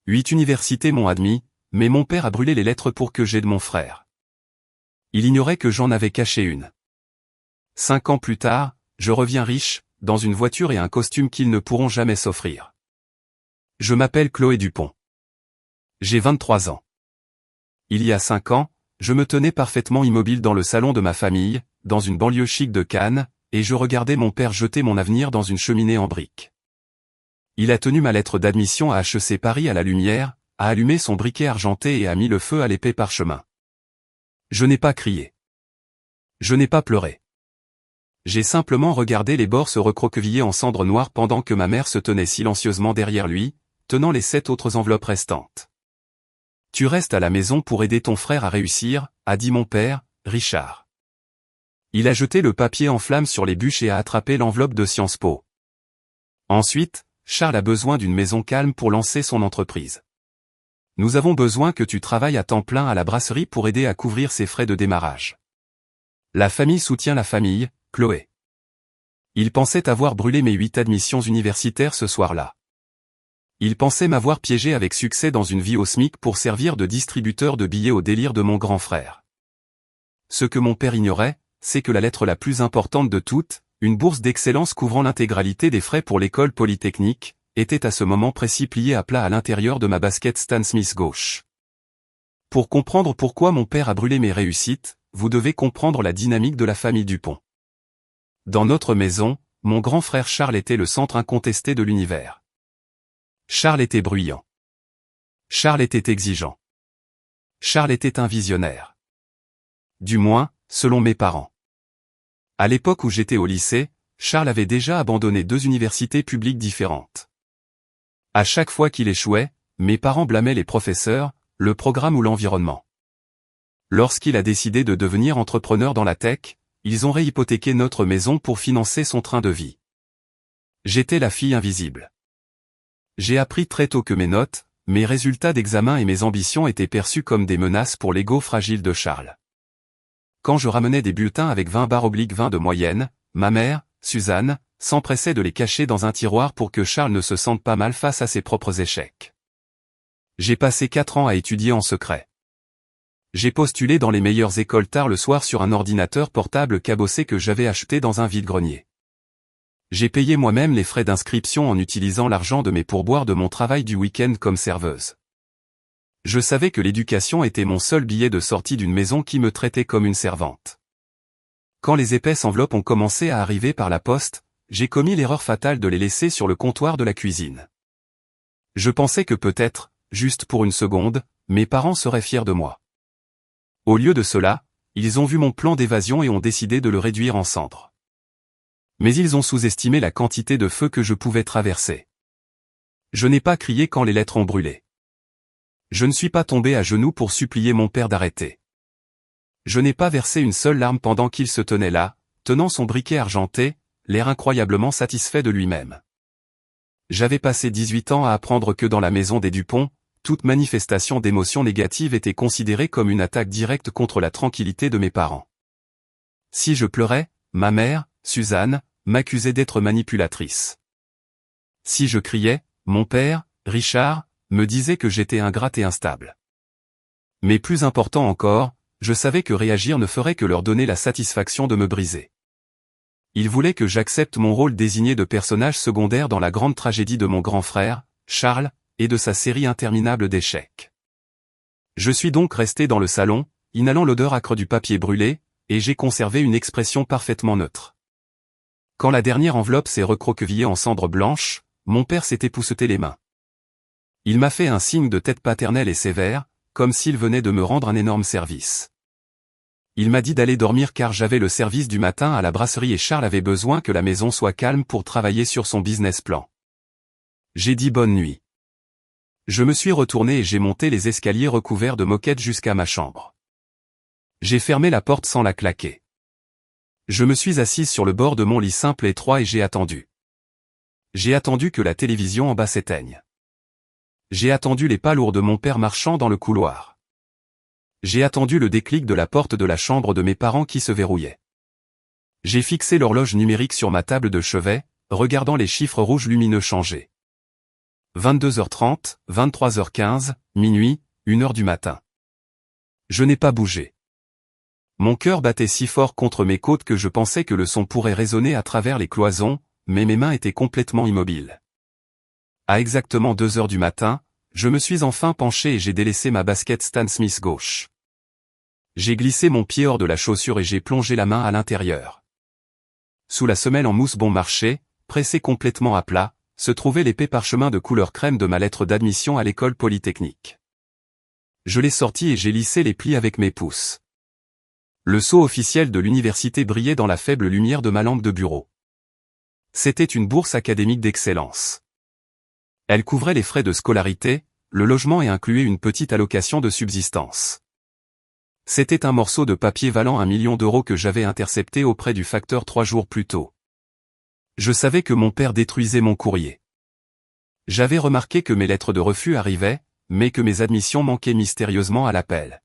8 universités m'ont admis, mais mon père a brûlé les lettres pour que j'aide mon frère. Il ignorait que j'en avais caché une. 5 ans plus tard, je reviens riche, dans une voiture et un costume qu'ils ne pourront jamais s'offrir. Je m'appelle Chloé Dupont. J'ai 23 ans. Il y a 5 ans, je me tenais parfaitement immobile dans le salon de ma famille, dans une banlieue chic de Cannes, et je regardais mon père jeter mon avenir dans une cheminée en briques. Il a tenu ma lettre d'admission à HEC Paris à la lumière, a allumé son briquet argenté et a mis le feu à l'épais parchemin. Je n'ai pas crié. Je n'ai pas pleuré. J'ai simplement regardé les bords se recroqueviller en cendres noires pendant que ma mère se tenait silencieusement derrière lui, tenant les 7 autres enveloppes restantes. « Tu restes à la maison pour aider ton frère à réussir », a dit mon père, Richard. Il a jeté le papier en flammes sur les bûches et a attrapé l'enveloppe de Sciences Po. Ensuite, Charles a besoin d'une maison calme pour lancer son entreprise. Nous avons besoin que tu travailles à temps plein à la brasserie pour aider à couvrir ses frais de démarrage. La famille soutient la famille, Chloé. Il pensait avoir brûlé mes 8 admissions universitaires ce soir-là. Il pensait m'avoir piégé avec succès dans une vie au SMIC pour servir de distributeur de billets au délire de mon grand frère. Ce que mon père ignorait, c'est que la lettre la plus importante de toutes, une bourse d'excellence couvrant l'intégralité des frais pour l'école polytechnique, était à ce moment précis pliée à plat à l'intérieur de ma basket Stan Smith gauche. Pour comprendre pourquoi mon père a brûlé mes réussites, vous devez comprendre la dynamique de la famille Dupont. Dans notre maison, mon grand frère Charles était le centre incontesté de l'univers. Charles était bruyant. Charles était exigeant. Charles était un visionnaire. Du moins, selon mes parents. À l'époque où j'étais au lycée, Charles avait déjà abandonné 2 universités publiques différentes. À chaque fois qu'il échouait, mes parents blâmaient les professeurs, le programme ou l'environnement. Lorsqu'il a décidé de devenir entrepreneur dans la tech, ils ont réhypothéqué notre maison pour financer son train de vie. J'étais la fille invisible. J'ai appris très tôt que mes notes, mes résultats d'examen et mes ambitions étaient perçus comme des menaces pour l'ego fragile de Charles. Quand je ramenais des bulletins avec 20/20 de moyenne, ma mère, Suzanne, s'empressait de les cacher dans un tiroir pour que Charles ne se sente pas mal face à ses propres échecs. J'ai passé 4 ans à étudier en secret. J'ai postulé dans les meilleures écoles tard le soir sur un ordinateur portable cabossé que j'avais acheté dans un vide-grenier. J'ai payé moi-même les frais d'inscription en utilisant l'argent de mes pourboires de mon travail du week-end comme serveuse. Je savais que l'éducation était mon seul billet de sortie d'une maison qui me traitait comme une servante. Quand les épaisses enveloppes ont commencé à arriver par la poste, j'ai commis l'erreur fatale de les laisser sur le comptoir de la cuisine. Je pensais que peut-être, juste pour une seconde, mes parents seraient fiers de moi. Au lieu de cela, ils ont vu mon plan d'évasion et ont décidé de le réduire en cendres. Mais ils ont sous-estimé la quantité de feu que je pouvais traverser. Je n'ai pas crié quand les lettres ont brûlé. Je ne suis pas tombé à genoux pour supplier mon père d'arrêter. Je n'ai pas versé une seule larme pendant qu'il se tenait là, tenant son briquet argenté, l'air incroyablement satisfait de lui-même. J'avais passé 18 ans à apprendre que dans la maison des Dupont, toute manifestation d'émotions négatives était considérée comme une attaque directe contre la tranquillité de mes parents. Si je pleurais, ma mère, Suzanne, m'accusait d'être manipulatrice. Si je criais, mon père, Richard, me disait que j'étais ingrate et instable. Mais plus important encore, je savais que réagir ne ferait que leur donner la satisfaction de me briser. Ils voulaient que j'accepte mon rôle désigné de personnage secondaire dans la grande tragédie de mon grand frère, Charles, et de sa série interminable d'échecs. Je suis donc resté dans le salon, inhalant l'odeur âcre du papier brûlé, et j'ai conservé une expression parfaitement neutre. Quand la dernière enveloppe s'est recroquevillée en cendres blanches, mon père s'est épousseté les mains. Il m'a fait un signe de tête paternel et sévère, comme s'il venait de me rendre un énorme service. Il m'a dit d'aller dormir car j'avais le service du matin à la brasserie et Charles avait besoin que la maison soit calme pour travailler sur son business plan. J'ai dit bonne nuit. Je me suis retourné et j'ai monté les escaliers recouverts de moquettes jusqu'à ma chambre. J'ai fermé la porte sans la claquer. Je me suis assise sur le bord de mon lit simple et étroit et j'ai attendu. J'ai attendu que la télévision en bas s'éteigne. J'ai attendu les pas lourds de mon père marchant dans le couloir. J'ai attendu le déclic de la porte de la chambre de mes parents qui se verrouillait. J'ai fixé l'horloge numérique sur ma table de chevet, regardant les chiffres rouges lumineux changer. 22h30, 23h15, minuit, 1h du matin. Je n'ai pas bougé. Mon cœur battait si fort contre mes côtes que je pensais que le son pourrait résonner à travers les cloisons, mais mes mains étaient complètement immobiles. À exactement 2h du matin, je me suis enfin penché et j'ai délaissé ma basket Stan Smith gauche. J'ai glissé mon pied hors de la chaussure et j'ai plongé la main à l'intérieur. Sous la semelle en mousse bon marché, pressée complètement à plat, se trouvait l'épais parchemin de couleur crème de ma lettre d'admission à l'école polytechnique. Je l'ai sorti et j'ai lissé les plis avec mes pouces. Le sceau officiel de l'université brillait dans la faible lumière de ma lampe de bureau. C'était une bourse académique d'excellence. Elle couvrait les frais de scolarité, le logement et incluait une petite allocation de subsistance. C'était un morceau de papier valant 1 million d'euros que j'avais intercepté auprès du facteur 3 jours plus tôt. Je savais que mon père détruisait mon courrier. J'avais remarqué que mes lettres de refus arrivaient, mais que mes admissions manquaient mystérieusement à l'appel.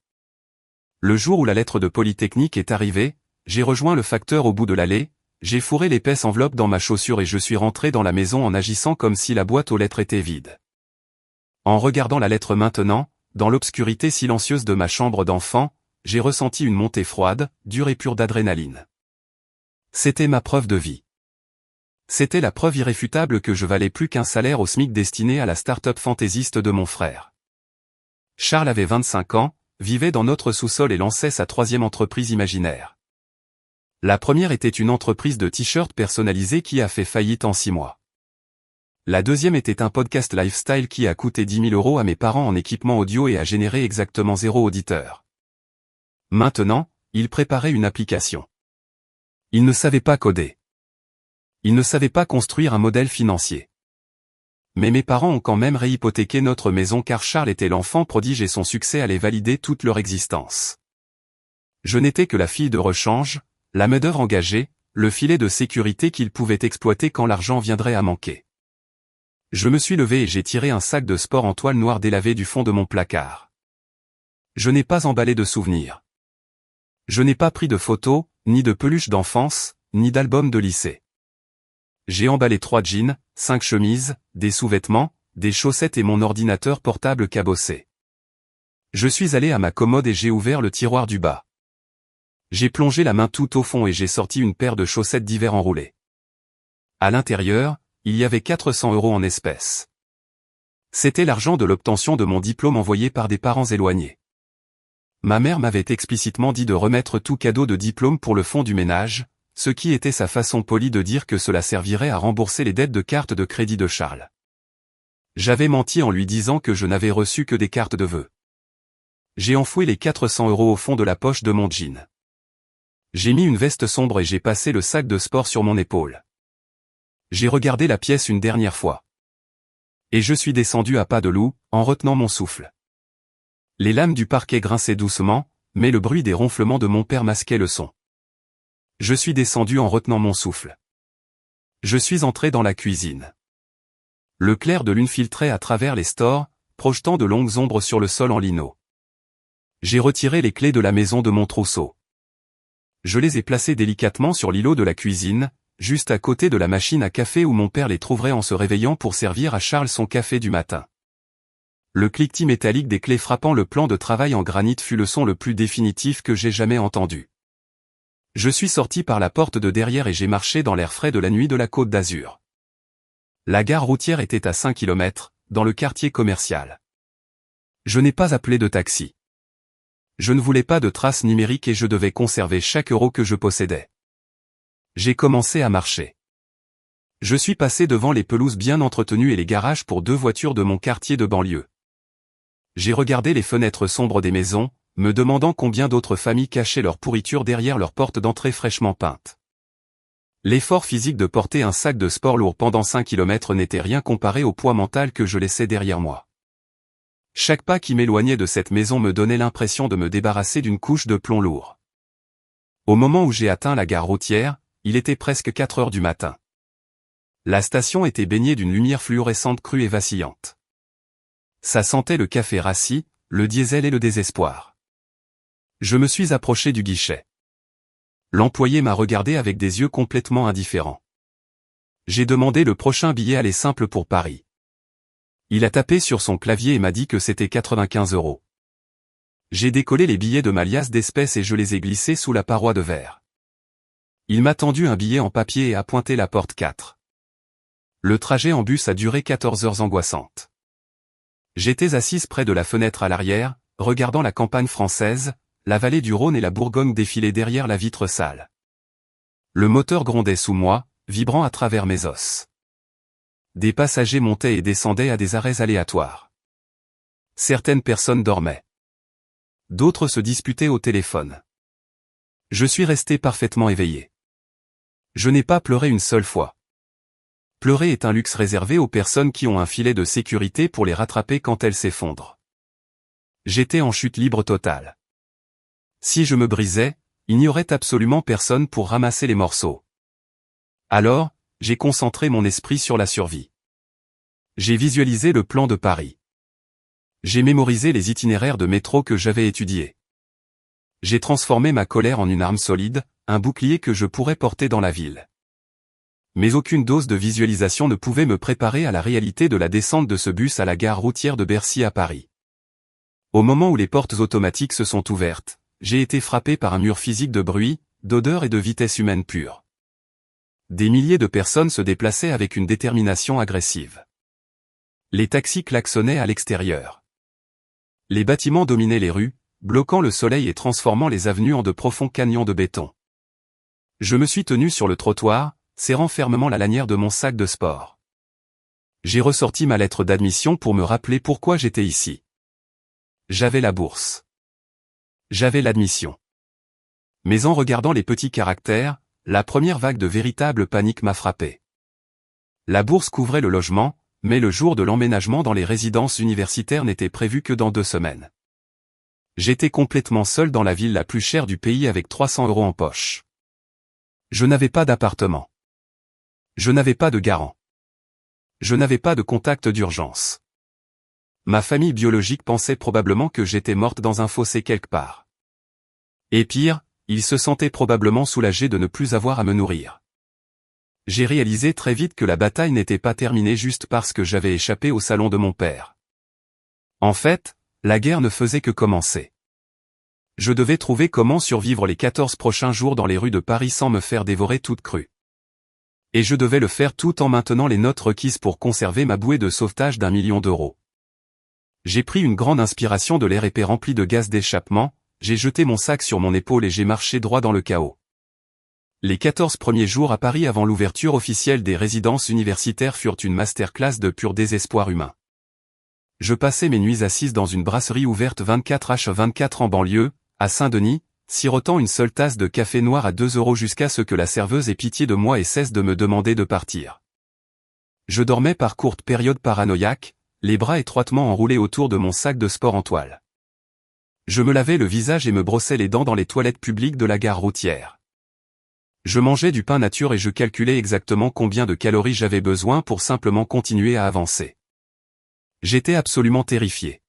Le jour où la lettre de Polytechnique est arrivée, j'ai rejoint le facteur au bout de l'allée, j'ai fourré l'épaisse enveloppe dans ma chaussure et je suis rentré dans la maison en agissant comme si la boîte aux lettres était vide. En regardant la lettre maintenant, dans l'obscurité silencieuse de ma chambre d'enfant, j'ai ressenti une montée froide, dure et pure d'adrénaline. C'était ma preuve de vie. C'était la preuve irréfutable que je valais plus qu'un salaire au SMIC destiné à la start-up fantaisiste de mon frère. Charles avait 25 ans, vivait dans notre sous-sol et lançait sa 3e entreprise imaginaire. La première était une entreprise de t-shirts personnalisés qui a fait faillite en 6 mois. La deuxième était un podcast lifestyle qui a coûté 10 000 € à mes parents en équipement audio et a généré exactement 0 auditeur. Maintenant, il préparait une application. Il ne savait pas coder. Il ne savait pas construire un modèle financier. Mais mes parents ont quand même réhypothéqué notre maison car Charles était l'enfant prodige et son succès allait valider toute leur existence. Je n'étais que la fille de rechange, la main-d'œuvre engagée, le filet de sécurité qu'ils pouvaient exploiter quand l'argent viendrait à manquer. Je me suis levé et j'ai tiré un sac de sport en toile noire délavé du fond de mon placard. Je n'ai pas emballé de souvenirs. Je n'ai pas pris de photos, ni de peluches d'enfance, ni d'albums de lycée. J'ai emballé 3 jeans, 5 chemises, des sous-vêtements, des chaussettes et mon ordinateur portable cabossé. Je suis allé à ma commode et j'ai ouvert le tiroir du bas. J'ai plongé la main tout au fond et j'ai sorti une paire de chaussettes d'hiver enroulées. À l'intérieur, il y avait 400 € en espèces. C'était l'argent de l'obtention de mon diplôme envoyé par des parents éloignés. Ma mère m'avait explicitement dit de remettre tout cadeau de diplôme pour le fonds du ménage, ce qui était sa façon polie de dire que cela servirait à rembourser les dettes de carte de crédit de Charles. J'avais menti en lui disant que je n'avais reçu que des cartes de vœux. J'ai enfoui les 400 € au fond de la poche de mon jean. J'ai mis une veste sombre et j'ai passé le sac de sport sur mon épaule. J'ai regardé la pièce une dernière fois. Et je suis descendu à pas de loup, en retenant mon souffle. Les lames du parquet grinçaient doucement, mais le bruit des ronflements de mon père masquait le son. Je suis descendu en retenant mon souffle. Je suis entré dans la cuisine. Le clair de lune filtrait à travers les stores, projetant de longues ombres sur le sol en lino. J'ai retiré les clés de la maison de mon trousseau. Je les ai placées délicatement sur l'îlot de la cuisine, juste à côté de la machine à café où mon père les trouverait en se réveillant pour servir à Charles son café du matin. Le cliquetis métallique des clés frappant le plan de travail en granit fut le son le plus définitif que j'ai jamais entendu. Je suis sorti par la porte de derrière et j'ai marché dans l'air frais de la nuit de la Côte d'Azur. La gare routière était à 5 km, dans le quartier commercial. Je n'ai pas appelé de taxi. Je ne voulais pas de traces numériques et je devais conserver chaque euro que je possédais. J'ai commencé à marcher. Je suis passé devant les pelouses bien entretenues et les garages pour 2 voitures de mon quartier de banlieue. J'ai regardé les fenêtres sombres des maisons, me demandant combien d'autres familles cachaient leur pourriture derrière leurs portes d'entrée fraîchement peintes. L'effort physique de porter un sac de sport lourd pendant 5 km n'était rien comparé au poids mental que je laissais derrière moi. Chaque pas qui m'éloignait de cette maison me donnait l'impression de me débarrasser d'une couche de plomb lourd. Au moment où j'ai atteint la gare routière, il était presque 4 heures du matin. La station était baignée d'une lumière fluorescente crue et vacillante. Ça sentait le café rassis, le diesel et le désespoir. Je me suis approché du guichet. L'employé m'a regardé avec des yeux complètement indifférents. J'ai demandé le prochain billet aller simple pour Paris. Il a tapé sur son clavier et m'a dit que c'était 95 €. J'ai décollé les billets de ma liasse d'espèces et je les ai glissés sous la paroi de verre. Il m'a tendu un billet en papier et a pointé la porte 4. Le trajet en bus a duré 14 heures angoissantes. J'étais assise près de la fenêtre à l'arrière, regardant la campagne française, la vallée du Rhône et la Bourgogne défiler derrière la vitre sale. Le moteur grondait sous moi, vibrant à travers mes os. Des passagers montaient et descendaient à des arrêts aléatoires. Certaines personnes dormaient. D'autres se disputaient au téléphone. Je suis resté parfaitement éveillé. Je n'ai pas pleuré une seule fois. Pleurer est un luxe réservé aux personnes qui ont un filet de sécurité pour les rattraper quand elles s'effondrent. J'étais en chute libre totale. Si je me brisais, il n'y aurait absolument personne pour ramasser les morceaux. Alors, j'ai concentré mon esprit sur la survie. J'ai visualisé le plan de Paris. J'ai mémorisé les itinéraires de métro que j'avais étudiés. J'ai transformé ma colère en une arme solide, un bouclier que je pourrais porter dans la ville. Mais aucune dose de visualisation ne pouvait me préparer à la réalité de la descente de ce bus à la gare routière de Bercy à Paris. Au moment où les portes automatiques se sont ouvertes, j'ai été frappé par un mur physique de bruit, d'odeur et de vitesse humaine pure. Des milliers de personnes se déplaçaient avec une détermination agressive. Les taxis klaxonnaient à l'extérieur. Les bâtiments dominaient les rues, bloquant le soleil et transformant les avenues en de profonds canyons de béton. Je me suis tenu sur le trottoir, serrant fermement la lanière de mon sac de sport. J'ai ressorti ma lettre d'admission pour me rappeler pourquoi j'étais ici. J'avais la bourse. J'avais l'admission. Mais en regardant les petits caractères, la première vague de véritable panique m'a frappé. La bourse couvrait le logement, mais le jour de l'emménagement dans les résidences universitaires n'était prévu que dans 2 semaines. J'étais complètement seul dans la ville la plus chère du pays avec 300 € en poche. Je n'avais pas d'appartement. Je n'avais pas de garant. Je n'avais pas de contact d'urgence. Ma famille biologique pensait probablement que j'étais morte dans un fossé quelque part. Et pire, ils se sentaient probablement soulagés de ne plus avoir à me nourrir. J'ai réalisé très vite que la bataille n'était pas terminée juste parce que j'avais échappé au salon de mon père. En fait, la guerre ne faisait que commencer. Je devais trouver comment survivre les 14 prochains jours dans les rues de Paris sans me faire dévorer toute crue. Et je devais le faire tout en maintenant les notes requises pour conserver ma bouée de sauvetage d'1 million d'euros. J'ai pris une grande inspiration de l'air épais rempli de gaz d'échappement, j'ai jeté mon sac sur mon épaule et j'ai marché droit dans le chaos. Les 14 premiers jours à Paris avant l'ouverture officielle des résidences universitaires furent une masterclass de pur désespoir humain. Je passais mes nuits assise dans une brasserie ouverte 24h24 en banlieue, à Saint-Denis, sirotant une seule tasse de café noir à 2 € jusqu'à ce que la serveuse ait pitié de moi et cesse de me demander de partir. Je dormais par courtes périodes paranoïaques, les bras étroitement enroulés autour de mon sac de sport en toile. Je me lavais le visage et me brossais les dents dans les toilettes publiques de la gare routière. Je mangeais du pain nature et je calculais exactement combien de calories j'avais besoin pour simplement continuer à avancer. J'étais absolument terrifié.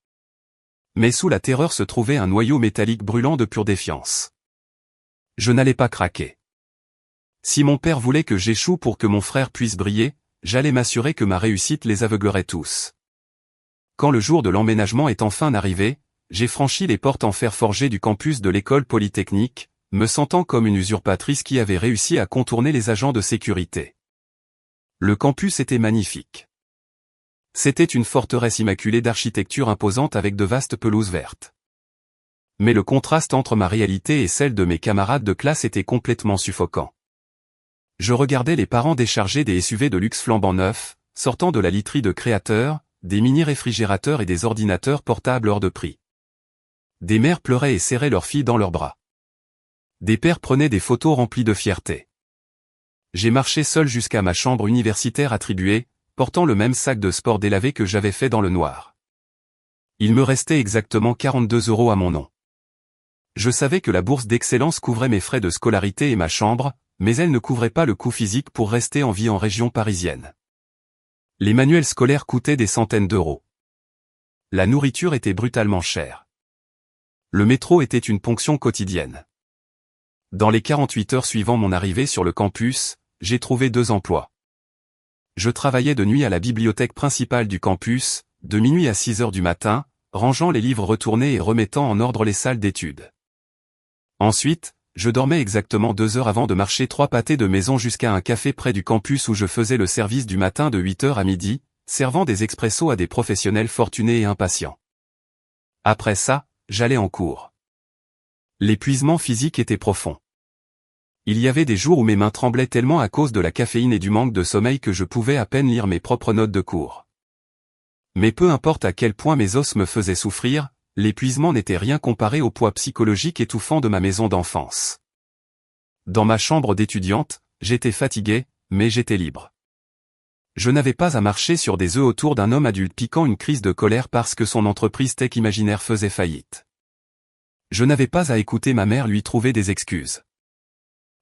Mais sous la terreur se trouvait un noyau métallique brûlant de pure défiance. Je n'allais pas craquer. Si mon père voulait que j'échoue pour que mon frère puisse briller, j'allais m'assurer que ma réussite les aveuglerait tous. Quand le jour de l'emménagement est enfin arrivé, j'ai franchi les portes en fer forgé du campus de l'école polytechnique, me sentant comme une usurpatrice qui avait réussi à contourner les agents de sécurité. Le campus était magnifique. C'était une forteresse immaculée d'architecture imposante avec de vastes pelouses vertes. Mais le contraste entre ma réalité et celle de mes camarades de classe était complètement suffocant. Je regardais les parents décharger des SUV de luxe flambant neufs, sortant de la literie de créateurs, des mini-réfrigérateurs et des ordinateurs portables hors de prix. Des mères pleuraient et serraient leurs filles dans leurs bras. Des pères prenaient des photos remplies de fierté. J'ai marché seul jusqu'à ma chambre universitaire attribuée, portant le même sac de sport délavé que j'avais fait dans le noir. Il me restait exactement 42 € à mon nom. Je savais que la bourse d'excellence couvrait mes frais de scolarité et ma chambre, mais elle ne couvrait pas le coût physique pour rester en vie en région parisienne. Les manuels scolaires coûtaient des centaines d'euros. La nourriture était brutalement chère. Le métro était une ponction quotidienne. Dans les 48 heures suivant mon arrivée sur le campus, j'ai trouvé 2 emplois. Je travaillais de nuit à la bibliothèque principale du campus, de minuit à 6 heures du matin, rangeant les livres retournés et remettant en ordre les salles d'études. Ensuite, je dormais exactement 2 heures avant de marcher 3 pâtés de maison jusqu'à un café près du campus où je faisais le service du matin de 8 heures à midi, servant des expressos à des professionnels fortunés et impatients. Après ça, j'allais en cours. L'épuisement physique était profond. Il y avait des jours où mes mains tremblaient tellement à cause de la caféine et du manque de sommeil que je pouvais à peine lire mes propres notes de cours. Mais peu importe à quel point mes os me faisaient souffrir, l'épuisement n'était rien comparé au poids psychologique étouffant de ma maison d'enfance. Dans ma chambre d'étudiante, j'étais fatigué, mais j'étais libre. Je n'avais pas à marcher sur des œufs autour d'un homme adulte piquant une crise de colère parce que son entreprise tech imaginaire faisait faillite. Je n'avais pas à écouter ma mère lui trouver des excuses.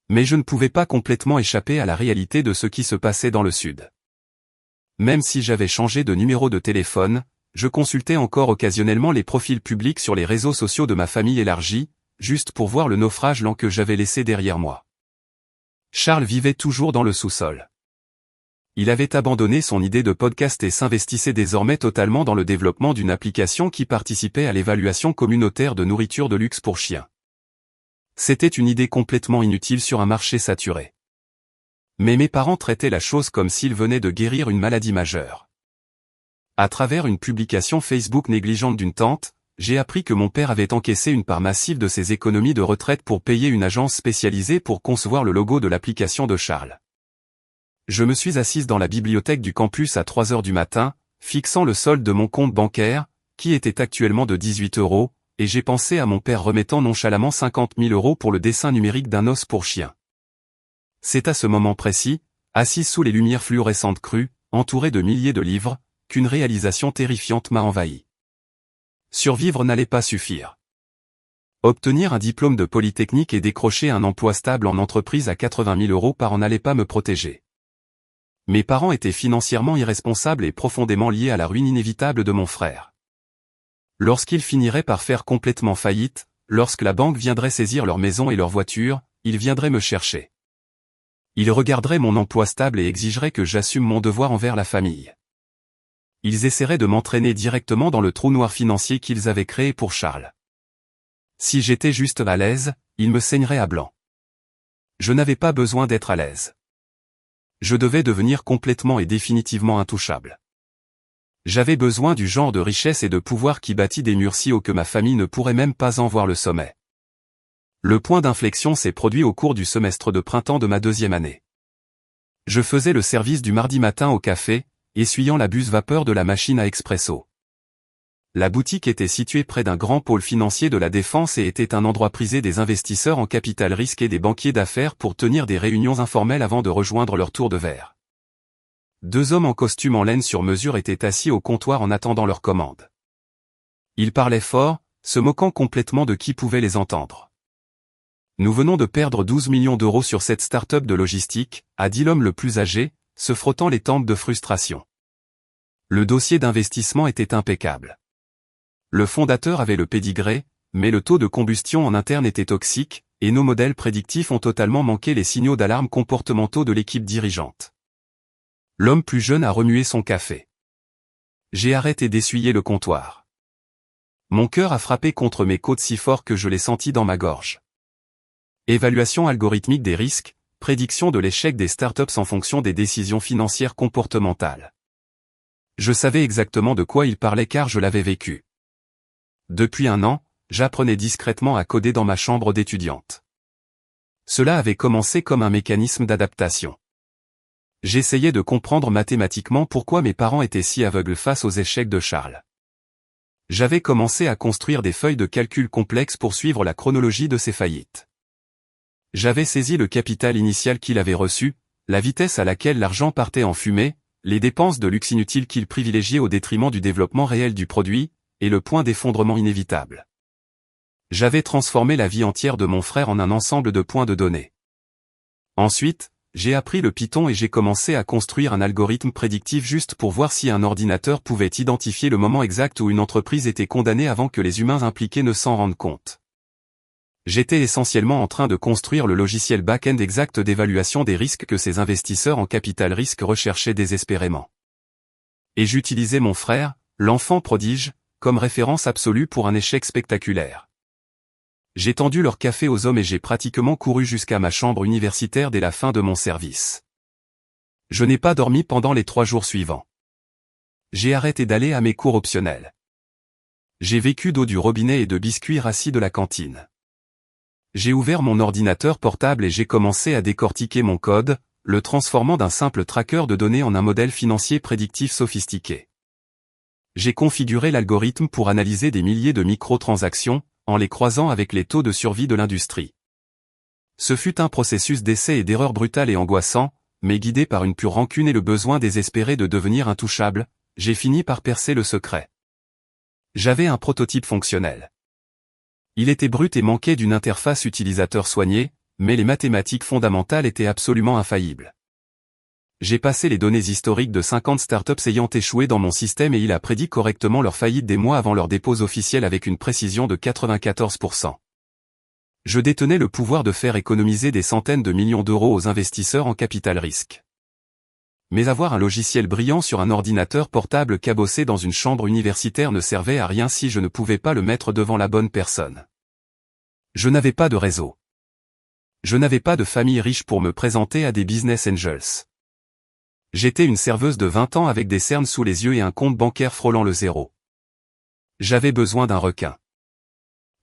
Mais je ne pouvais pas complètement échapper à la réalité de ce qui se passait dans le Sud. Même si j'avais changé de numéro de téléphone, je consultais encore occasionnellement les profils publics sur les réseaux sociaux de ma famille élargie, juste pour voir le naufrage lent que j'avais laissé derrière moi. Charles vivait toujours dans le sous-sol. Il avait abandonné son idée de podcast et s'investissait désormais totalement dans le développement d'une application qui participait à l'évaluation communautaire de nourriture de luxe pour chiens. C'était une idée complètement inutile sur un marché saturé. Mais mes parents traitaient la chose comme s'ils venaient de guérir une maladie majeure. À travers une publication Facebook négligente d'une tante, j'ai appris que mon père avait encaissé une part massive de ses économies de retraite pour payer une agence spécialisée pour concevoir le logo de l'application de Charles. Je me suis assise dans la bibliothèque du campus à 3 heures du matin, fixant le solde de mon compte bancaire, qui était actuellement de 18 €, et j'ai pensé à mon père remettant nonchalamment 50 000 € pour le dessin numérique d'un os pour chien. C'est à ce moment précis, assis sous les lumières fluorescentes crues, entouré de milliers de livres, qu'une réalisation terrifiante m'a envahi. Survivre n'allait pas suffire. Obtenir un diplôme de Polytechnique et décrocher un emploi stable en entreprise à 80 000 € par an n'allait pas me protéger. Mes parents étaient financièrement irresponsables et profondément liés à la ruine inévitable de mon frère. Lorsqu'ils finiraient par faire complètement faillite, lorsque la banque viendrait saisir leur maison et leur voiture, ils viendraient me chercher. Ils regarderaient mon emploi stable et exigeraient que j'assume mon devoir envers la famille. Ils essaieraient de m'entraîner directement dans le trou noir financier qu'ils avaient créé pour Charles. Si j'étais juste à l'aise, ils me saigneraient à blanc. Je n'avais pas besoin d'être à l'aise. Je devais devenir complètement et définitivement intouchable. J'avais besoin du genre de richesse et de pouvoir qui bâtit des murs si hauts que ma famille ne pourrait même pas en voir le sommet. Le point d'inflexion s'est produit au cours du semestre de printemps de ma 2e année. Je faisais le service du mardi matin au café, essuyant la buse vapeur de la machine à expresso. La boutique était située près d'un grand pôle financier de la Défense et était un endroit prisé des investisseurs en capital risque et des banquiers d'affaires pour tenir des réunions informelles avant de rejoindre leur tour de verre. 2 hommes en costume en laine sur mesure étaient assis au comptoir en attendant leur commande. Ils parlaient fort, se moquant complètement de qui pouvait les entendre. Nous venons de perdre 12 millions d'euros sur cette start-up de logistique, a dit l'homme le plus âgé, se frottant les tempes de frustration. Le dossier d'investissement était impeccable. Le fondateur avait le pédigré, mais le taux de combustion en interne était toxique, et nos modèles prédictifs ont totalement manqué les signaux d'alarme comportementaux de l'équipe dirigeante. L'homme plus jeune a remué son café. J'ai arrêté d'essuyer le comptoir. Mon cœur a frappé contre mes côtes si fort que je l'ai senti dans ma gorge. Évaluation algorithmique des risques, prédiction de l'échec des startups en fonction des décisions financières comportementales. Je savais exactement de quoi il parlait car je l'avais vécu. Depuis 1 an, j'apprenais discrètement à coder dans ma chambre d'étudiante. Cela avait commencé comme un mécanisme d'adaptation. J'essayais de comprendre mathématiquement pourquoi mes parents étaient si aveugles face aux échecs de Charles. J'avais commencé à construire des feuilles de calcul complexes pour suivre la chronologie de ses faillites. J'avais saisi le capital initial qu'il avait reçu, la vitesse à laquelle l'argent partait en fumée, les dépenses de luxe inutiles qu'il privilégiait au détriment du développement réel du produit, et le point d'effondrement inévitable. J'avais transformé la vie entière de mon frère en un ensemble de points de données. Ensuite, j'ai appris le Python et j'ai commencé à construire un algorithme prédictif juste pour voir si un ordinateur pouvait identifier le moment exact où une entreprise était condamnée avant que les humains impliqués ne s'en rendent compte. J'étais essentiellement en train de construire le logiciel back-end exact d'évaluation des risques que ces investisseurs en capital risque recherchaient désespérément. Et j'utilisais mon frère, l'enfant prodige, comme référence absolue pour un échec spectaculaire. J'ai tendu leur café aux hommes et j'ai pratiquement couru jusqu'à ma chambre universitaire dès la fin de mon service. Je n'ai pas dormi pendant les 3 jours suivants. J'ai arrêté d'aller à mes cours optionnels. J'ai vécu d'eau du robinet et de biscuits rassis de la cantine. J'ai ouvert mon ordinateur portable et j'ai commencé à décortiquer mon code, le transformant d'un simple tracker de données en un modèle financier prédictif sophistiqué. J'ai configuré l'algorithme pour analyser des milliers de microtransactions, en les croisant avec les taux de survie de l'industrie. Ce fut un processus d'essai et d'erreur brutal et angoissant, mais guidé par une pure rancune et le besoin désespéré de devenir intouchable, j'ai fini par percer le secret. J'avais un prototype fonctionnel. Il était brut et manquait d'une interface utilisateur soignée, mais les mathématiques fondamentales étaient absolument infaillibles. J'ai passé les données historiques de 50 startups ayant échoué dans mon système et il a prédit correctement leur faillite des mois avant leur dépôt officiel avec une précision de 94%. Je détenais le pouvoir de faire économiser des centaines de millions d'euros aux investisseurs en capital risque. Mais avoir un logiciel brillant sur un ordinateur portable cabossé dans une chambre universitaire ne servait à rien si je ne pouvais pas le mettre devant la bonne personne. Je n'avais pas de réseau. Je n'avais pas de famille riche pour me présenter à des business angels. J'étais une serveuse de 20 ans avec des cernes sous les yeux et un compte bancaire frôlant le zéro. J'avais besoin d'un requin.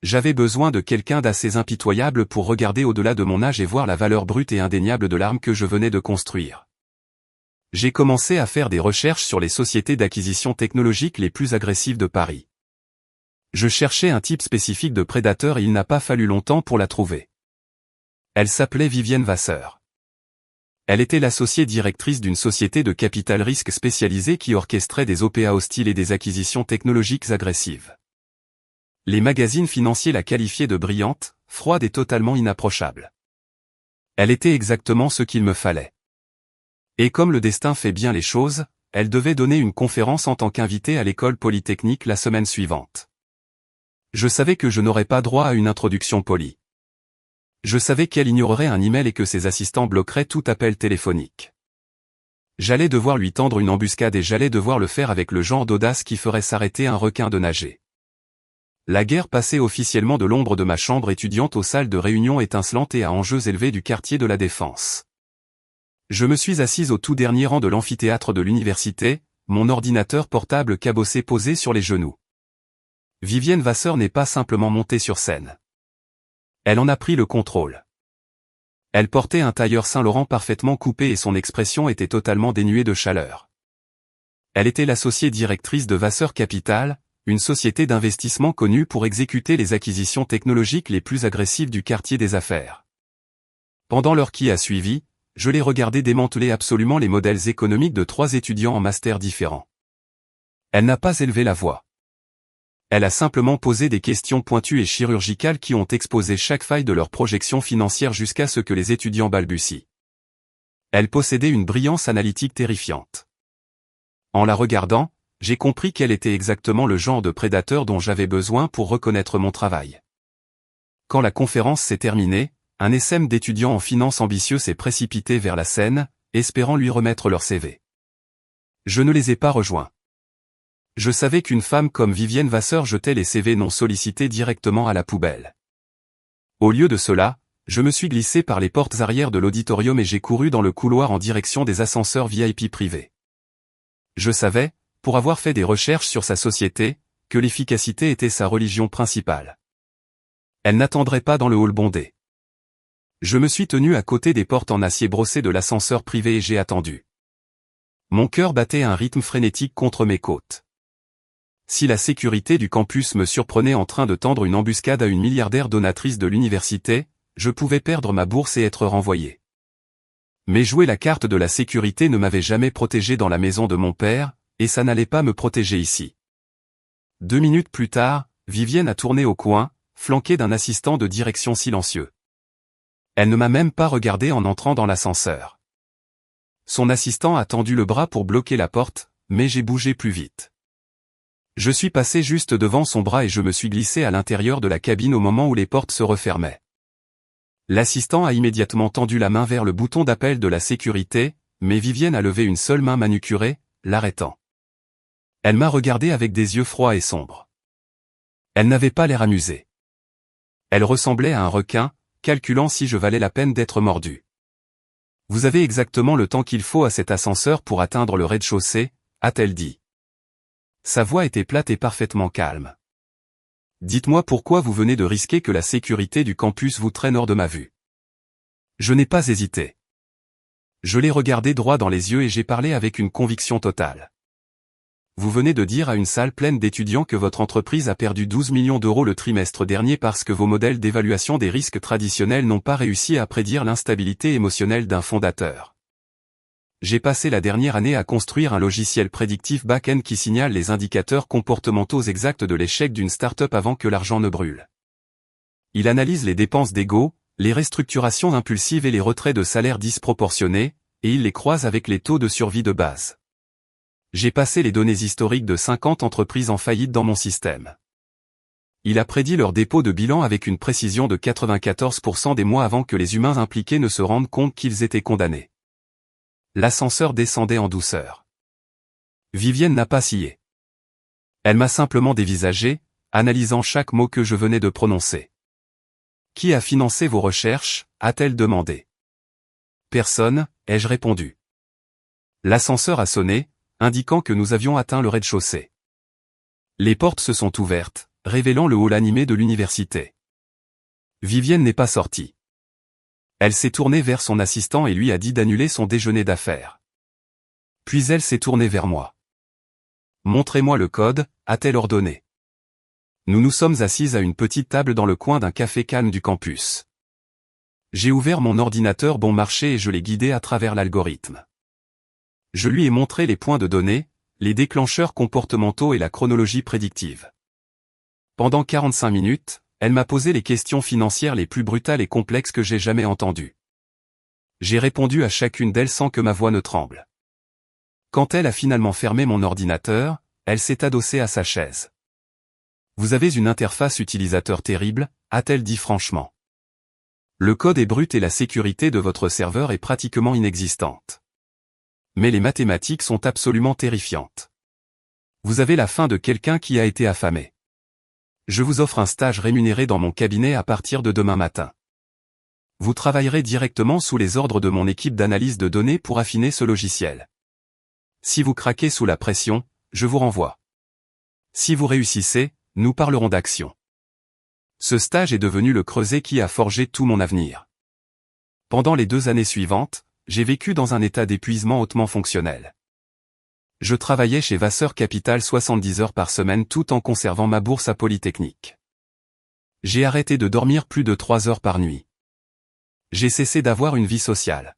J'avais besoin de quelqu'un d'assez impitoyable pour regarder au-delà de mon âge et voir la valeur brute et indéniable de l'arme que je venais de construire. J'ai commencé à faire des recherches sur les sociétés d'acquisition technologique les plus agressives de Paris. Je cherchais un type spécifique de prédateur et il n'a pas fallu longtemps pour la trouver. Elle s'appelait Vivienne Vasseur. Elle était l'associée directrice d'une société de capital risque spécialisée qui orchestrait des OPA hostiles et des acquisitions technologiques agressives. Les magazines financiers la qualifiaient de brillante, froide et totalement inapprochable. Elle était exactement ce qu'il me fallait. Et comme le destin fait bien les choses, elle devait donner une conférence en tant qu'invitée à l'école polytechnique la semaine suivante. Je savais que je n'aurais pas droit à une introduction polie. Je savais qu'elle ignorerait un email et que ses assistants bloqueraient tout appel téléphonique. J'allais devoir lui tendre une embuscade et j'allais devoir le faire avec le genre d'audace qui ferait s'arrêter un requin de nager. La guerre passait officiellement de l'ombre de ma chambre étudiante aux salles de réunion étincelantes et à enjeux élevés du quartier de la Défense. Je me suis assise au tout dernier rang de l'amphithéâtre de l'université, mon ordinateur portable cabossé posé sur les genoux. Vivienne Vasseur n'est pas simplement montée sur scène. Elle en a pris le contrôle. Elle portait un tailleur Saint-Laurent parfaitement coupé et son expression était totalement dénuée de chaleur. Elle était l'associée directrice de Vasseur Capital, une société d'investissement connue pour exécuter les acquisitions technologiques les plus agressives du quartier des affaires. Pendant l'heure qui a suivi, je l'ai regardé démanteler absolument les modèles économiques de 3 étudiants en master différents. Elle n'a pas élevé la voix. Elle a simplement posé des questions pointues et chirurgicales qui ont exposé chaque faille de leur projection financière jusqu'à ce que les étudiants balbutient. Elle possédait une brillance analytique terrifiante. En la regardant, j'ai compris qu'elle était exactement le genre de prédateur dont j'avais besoin pour reconnaître mon travail. Quand la conférence s'est terminée, un essaim d'étudiants en finance ambitieux s'est précipité vers la scène, espérant lui remettre leur CV. Je ne les ai pas rejoints. Je savais qu'une femme comme Vivienne Vasseur jetait les CV non sollicités directement à la poubelle. Au lieu de cela, je me suis glissé par les portes arrière de l'auditorium et j'ai couru dans le couloir en direction des ascenseurs VIP privés. Je savais, pour avoir fait des recherches sur sa société, que l'efficacité était sa religion principale. Elle n'attendrait pas dans le hall bondé. Je me suis tenu à côté des portes en acier brossé de l'ascenseur privé et j'ai attendu. Mon cœur battait à un rythme frénétique contre mes côtes. Si la sécurité du campus me surprenait en train de tendre une embuscade à une milliardaire donatrice de l'université, je pouvais perdre ma bourse et être renvoyé. Mais jouer la carte de la sécurité ne m'avait jamais protégé dans la maison de mon père, et ça n'allait pas me protéger ici. 2 minutes plus tard, Vivienne a tourné au coin, flanquée d'un assistant de direction silencieux. Elle ne m'a même pas regardé en entrant dans l'ascenseur. Son assistant a tendu le bras pour bloquer la porte, mais j'ai bougé plus vite. Je suis passé juste devant son bras et je me suis glissé à l'intérieur de la cabine au moment où les portes se refermaient. L'assistant a immédiatement tendu la main vers le bouton d'appel de la sécurité, mais Vivienne a levé une seule main manucurée, l'arrêtant. Elle m'a regardé avec des yeux froids et sombres. Elle n'avait pas l'air amusée. Elle ressemblait à un requin, calculant si je valais la peine d'être mordu. Vous avez exactement le temps qu'il faut à cet ascenseur pour atteindre le rez-de-chaussée, a-t-elle dit. Sa voix était plate et parfaitement calme. Dites-moi pourquoi vous venez de risquer que la sécurité du campus vous traîne hors de ma vue. Je n'ai pas hésité. Je l'ai regardé droit dans les yeux et j'ai parlé avec une conviction totale. Vous venez de dire à une salle pleine d'étudiants que votre entreprise a perdu 12 millions d'euros le trimestre dernier parce que vos modèles d'évaluation des risques traditionnels n'ont pas réussi à prédire l'instabilité émotionnelle d'un fondateur. J'ai passé la dernière année à construire un logiciel prédictif back-end qui signale les indicateurs comportementaux exacts de l'échec d'une start-up avant que l'argent ne brûle. Il analyse les dépenses d'ego, les restructurations impulsives et les retraits de salaires disproportionnés, et il les croise avec les taux de survie de base. J'ai passé les données historiques de 50 entreprises en faillite dans mon système. Il a prédit leur dépôt de bilan avec une précision de 94% des mois avant que les humains impliqués ne se rendent compte qu'ils étaient condamnés. L'ascenseur descendait en douceur. Vivienne n'a pas scié. Elle m'a simplement dévisagé, analysant chaque mot que je venais de prononcer. Qui a financé vos recherches, a-t-elle demandé. Personne, ai-je répondu. L'ascenseur a sonné, indiquant que nous avions atteint le rez-de-chaussée. Les portes se sont ouvertes, révélant le hall animé de l'université. Vivienne n'est pas sortie. Elle s'est tournée vers son assistant et lui a dit d'annuler son déjeuner d'affaires. Puis elle s'est tournée vers moi. Montrez-moi le code, a-t-elle ordonné. Nous nous sommes assises à une petite table dans le coin d'un café calme du campus. J'ai ouvert mon ordinateur bon marché et je l'ai guidé à travers l'algorithme. Je lui ai montré les points de données, les déclencheurs comportementaux et la chronologie prédictive. Pendant 45 minutes, elle m'a posé les questions financières les plus brutales et complexes que j'ai jamais entendues. J'ai répondu à chacune d'elles sans que ma voix ne tremble. Quand elle a finalement fermé mon ordinateur, elle s'est adossée à sa chaise. Vous avez une interface utilisateur terrible, a-t-elle dit franchement. Le code est brut et la sécurité de votre serveur est pratiquement inexistante. Mais les mathématiques sont absolument terrifiantes. Vous avez la faim de quelqu'un qui a été affamé. Je vous offre un stage rémunéré dans mon cabinet à partir de demain matin. Vous travaillerez directement sous les ordres de mon équipe d'analyse de données pour affiner ce logiciel. Si vous craquez sous la pression, je vous renvoie. Si vous réussissez, nous parlerons d'action. Ce stage est devenu le creuset qui a forgé tout mon avenir. Pendant les 2 années suivantes, j'ai vécu dans un état d'épuisement hautement fonctionnel. Je travaillais chez Vasseur Capital 70 heures par semaine tout en conservant ma bourse à Polytechnique. J'ai arrêté de dormir plus de 3 heures par nuit. J'ai cessé d'avoir une vie sociale.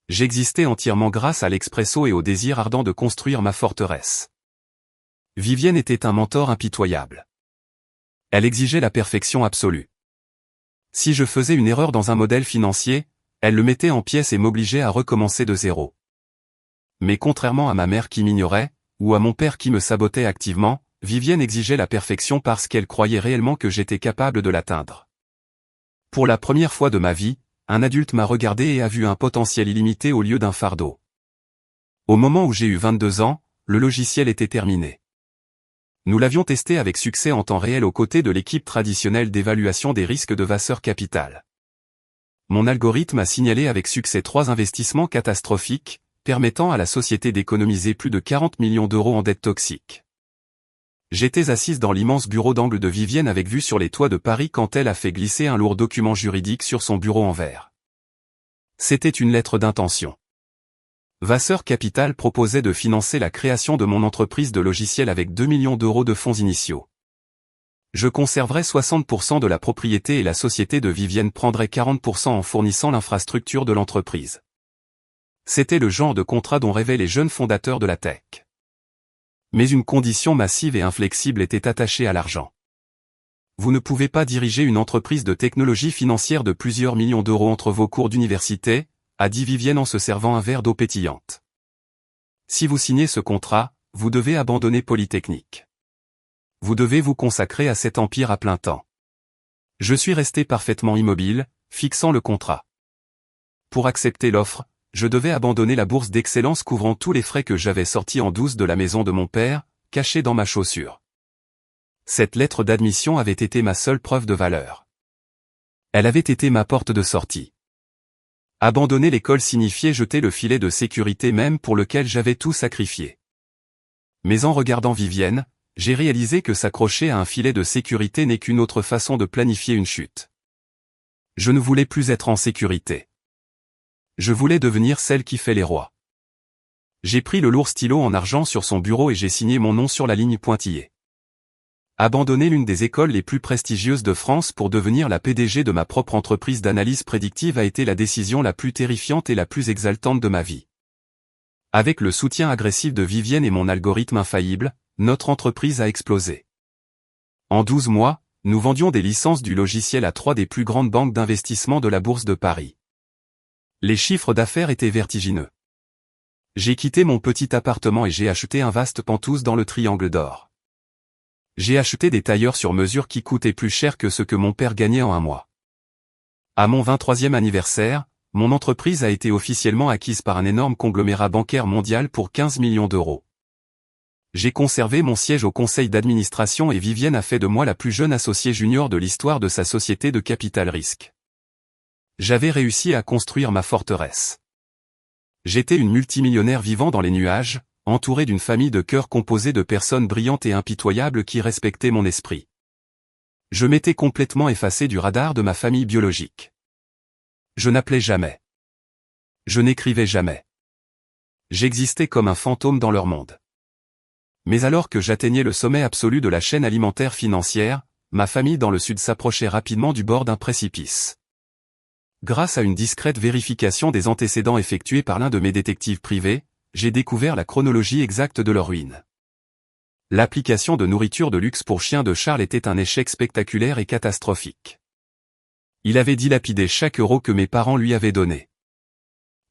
J'existais entièrement grâce à l'expresso et au désir ardent de construire ma forteresse. Vivienne était un mentor impitoyable. Elle exigeait la perfection absolue. Si je faisais une erreur dans un modèle financier, elle le mettait en pièces et m'obligeait à recommencer de zéro. Mais contrairement à ma mère qui m'ignorait, ou à mon père qui me sabotait activement, Vivienne exigeait la perfection parce qu'elle croyait réellement que j'étais capable de l'atteindre. Pour la première fois de ma vie, un adulte m'a regardé et a vu un potentiel illimité au lieu d'un fardeau. Au moment où j'ai eu 22 ans, le logiciel était terminé. Nous l'avions testé avec succès en temps réel aux côtés de l'équipe traditionnelle d'évaluation des risques de Vasseur Capital. Mon algorithme a signalé avec succès 3 investissements catastrophiques, permettant à la société d'économiser plus de 40 millions d'euros en dettes toxiques. J'étais assise dans l'immense bureau d'angle de Vivienne avec vue sur les toits de Paris quand elle a fait glisser un lourd document juridique sur son bureau en verre. C'était une lettre d'intention. Vasseur Capital proposait de financer la création de mon entreprise de logiciels avec 2 millions d'euros de fonds initiaux. Je conserverais 60% de la propriété et la société de Vivienne prendrait 40% en fournissant l'infrastructure de l'entreprise. C'était le genre de contrat dont rêvaient les jeunes fondateurs de la tech. Mais une condition massive et inflexible était attachée à l'argent. Vous ne pouvez pas diriger une entreprise de technologie financière de plusieurs millions d'euros entre vos cours d'université, a dit Vivienne en se servant un verre d'eau pétillante. Si vous signez ce contrat, vous devez abandonner Polytechnique. Vous devez vous consacrer à cet empire à plein temps. Je suis resté parfaitement immobile, fixant le contrat. Pour accepter l'offre, je devais abandonner la bourse d'excellence couvrant tous les frais que j'avais sortis en douce de la maison de mon père, cachée dans ma chaussure. Cette lettre d'admission avait été ma seule preuve de valeur. Elle avait été ma porte de sortie. Abandonner l'école signifiait jeter le filet de sécurité même pour lequel j'avais tout sacrifié. Mais en regardant Vivienne, j'ai réalisé que s'accrocher à un filet de sécurité n'est qu'une autre façon de planifier une chute. Je ne voulais plus être en sécurité. Je voulais devenir celle qui fait les rois. J'ai pris le lourd stylo en argent sur son bureau et j'ai signé mon nom sur la ligne pointillée. Abandonner l'une des écoles les plus prestigieuses de France pour devenir la PDG de ma propre entreprise d'analyse prédictive a été la décision la plus terrifiante et la plus exaltante de ma vie. Avec le soutien agressif de Vivienne et mon algorithme infaillible, notre entreprise a explosé. En 12 mois, nous vendions des licences du logiciel à 3 des plus grandes banques d'investissement de la Bourse de Paris. Les chiffres d'affaires étaient vertigineux. J'ai quitté mon petit appartement et j'ai acheté un vaste penthouse dans le Triangle d'Or. J'ai acheté des tailleurs sur mesure qui coûtaient plus cher que ce que mon père gagnait en un mois. À mon 23e anniversaire, mon entreprise a été officiellement acquise par un énorme conglomérat bancaire mondial pour 15 millions d'euros. J'ai conservé mon siège au conseil d'administration et Vivienne a fait de moi la plus jeune associée junior de l'histoire de sa société de capital risque. J'avais réussi à construire ma forteresse. J'étais une multimillionnaire vivant dans les nuages, entourée d'une famille de cœurs composée de personnes brillantes et impitoyables qui respectaient mon esprit. Je m'étais complètement effacé du radar de ma famille biologique. Je n'appelais jamais. Je n'écrivais jamais. J'existais comme un fantôme dans leur monde. Mais alors que j'atteignais le sommet absolu de la chaîne alimentaire financière, ma famille dans le sud s'approchait rapidement du bord d'un précipice. Grâce à une discrète vérification des antécédents effectués par l'un de mes détectives privés, j'ai découvert la chronologie exacte de leur ruine. L'application de nourriture de luxe pour chiens de Charles était un échec spectaculaire et catastrophique. Il avait dilapidé chaque euro que mes parents lui avaient donné.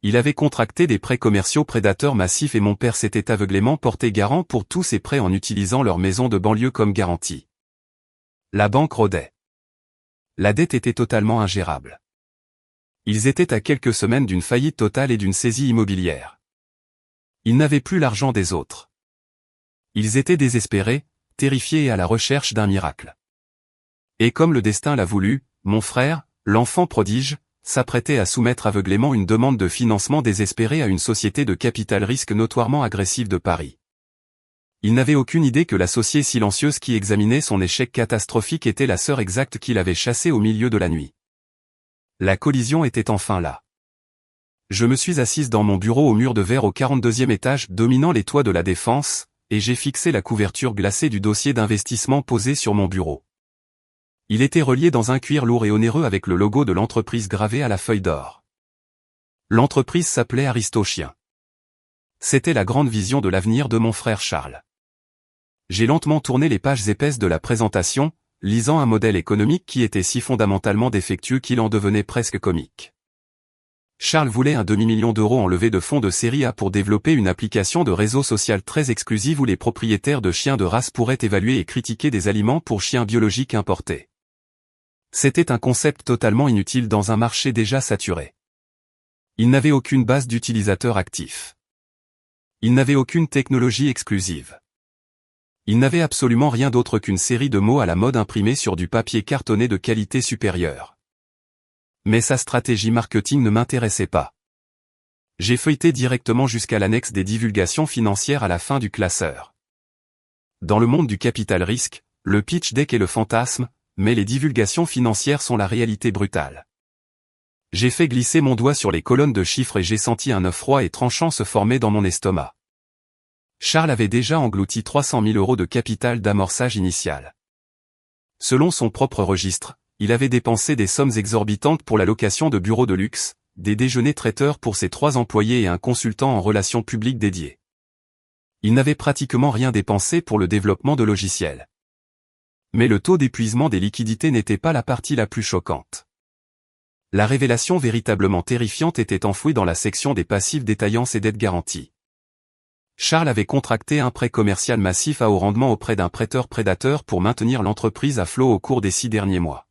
Il avait contracté des prêts commerciaux prédateurs massifs et mon père s'était aveuglément porté garant pour tous ces prêts en utilisant leur maison de banlieue comme garantie. La banque rôdait. La dette était totalement ingérable. Ils étaient à quelques semaines d'une faillite totale et d'une saisie immobilière. Ils n'avaient plus l'argent des autres. Ils étaient désespérés, terrifiés et à la recherche d'un miracle. Et comme le destin l'a voulu, mon frère, l'enfant prodige, s'apprêtait à soumettre aveuglément une demande de financement désespérée à une société de capital risque notoirement agressive de Paris. Il n'avait aucune idée que l'associée silencieuse qui examinait son échec catastrophique était la sœur exacte qu'il avait chassée au milieu de la nuit. La collision était enfin là. Je me suis assise dans mon bureau au mur de verre au 42e étage dominant les toits de la Défense, et j'ai fixé la couverture glacée du dossier d'investissement posé sur mon bureau. Il était relié dans un cuir lourd et onéreux avec le logo de l'entreprise gravé à la feuille d'or. L'entreprise s'appelait Aristochien. C'était la grande vision de l'avenir de mon frère Charles. J'ai lentement tourné les pages épaisses de la présentation, lisant un modèle économique qui était si fondamentalement défectueux qu'il en devenait presque comique. Charles voulait un demi-million d'euros en levée de fonds de série A pour développer une application de réseau social très exclusive où les propriétaires de chiens de race pourraient évaluer et critiquer des aliments pour chiens biologiques importés. C'était un concept totalement inutile dans un marché déjà saturé. Il n'avait aucune base d'utilisateurs actifs. Il n'avait aucune technologie exclusive. Il n'avait absolument rien d'autre qu'une série de mots à la mode imprimés sur du papier cartonné de qualité supérieure. Mais sa stratégie marketing ne m'intéressait pas. J'ai feuilleté directement jusqu'à l'annexe des divulgations financières à la fin du classeur. Dans le monde du capital risque, le pitch deck est le fantasme, mais les divulgations financières sont la réalité brutale. J'ai fait glisser mon doigt sur les colonnes de chiffres et j'ai senti un œuf froid et tranchant se former dans mon estomac. Charles avait déjà englouti 300 000 euros de capital d'amorçage initial. Selon son propre registre, il avait dépensé des sommes exorbitantes pour la location de bureaux de luxe, des déjeuners traiteurs pour ses 3 employés et un consultant en relations publiques dédié. Il n'avait pratiquement rien dépensé pour le développement de logiciels. Mais le taux d'épuisement des liquidités n'était pas la partie la plus choquante. La révélation véritablement terrifiante était enfouie dans la section des passifs détaillance et dettes garanties. Charles avait contracté un prêt commercial massif à haut rendement auprès d'un prêteur prédateur pour maintenir l'entreprise à flot au cours des 6 derniers mois.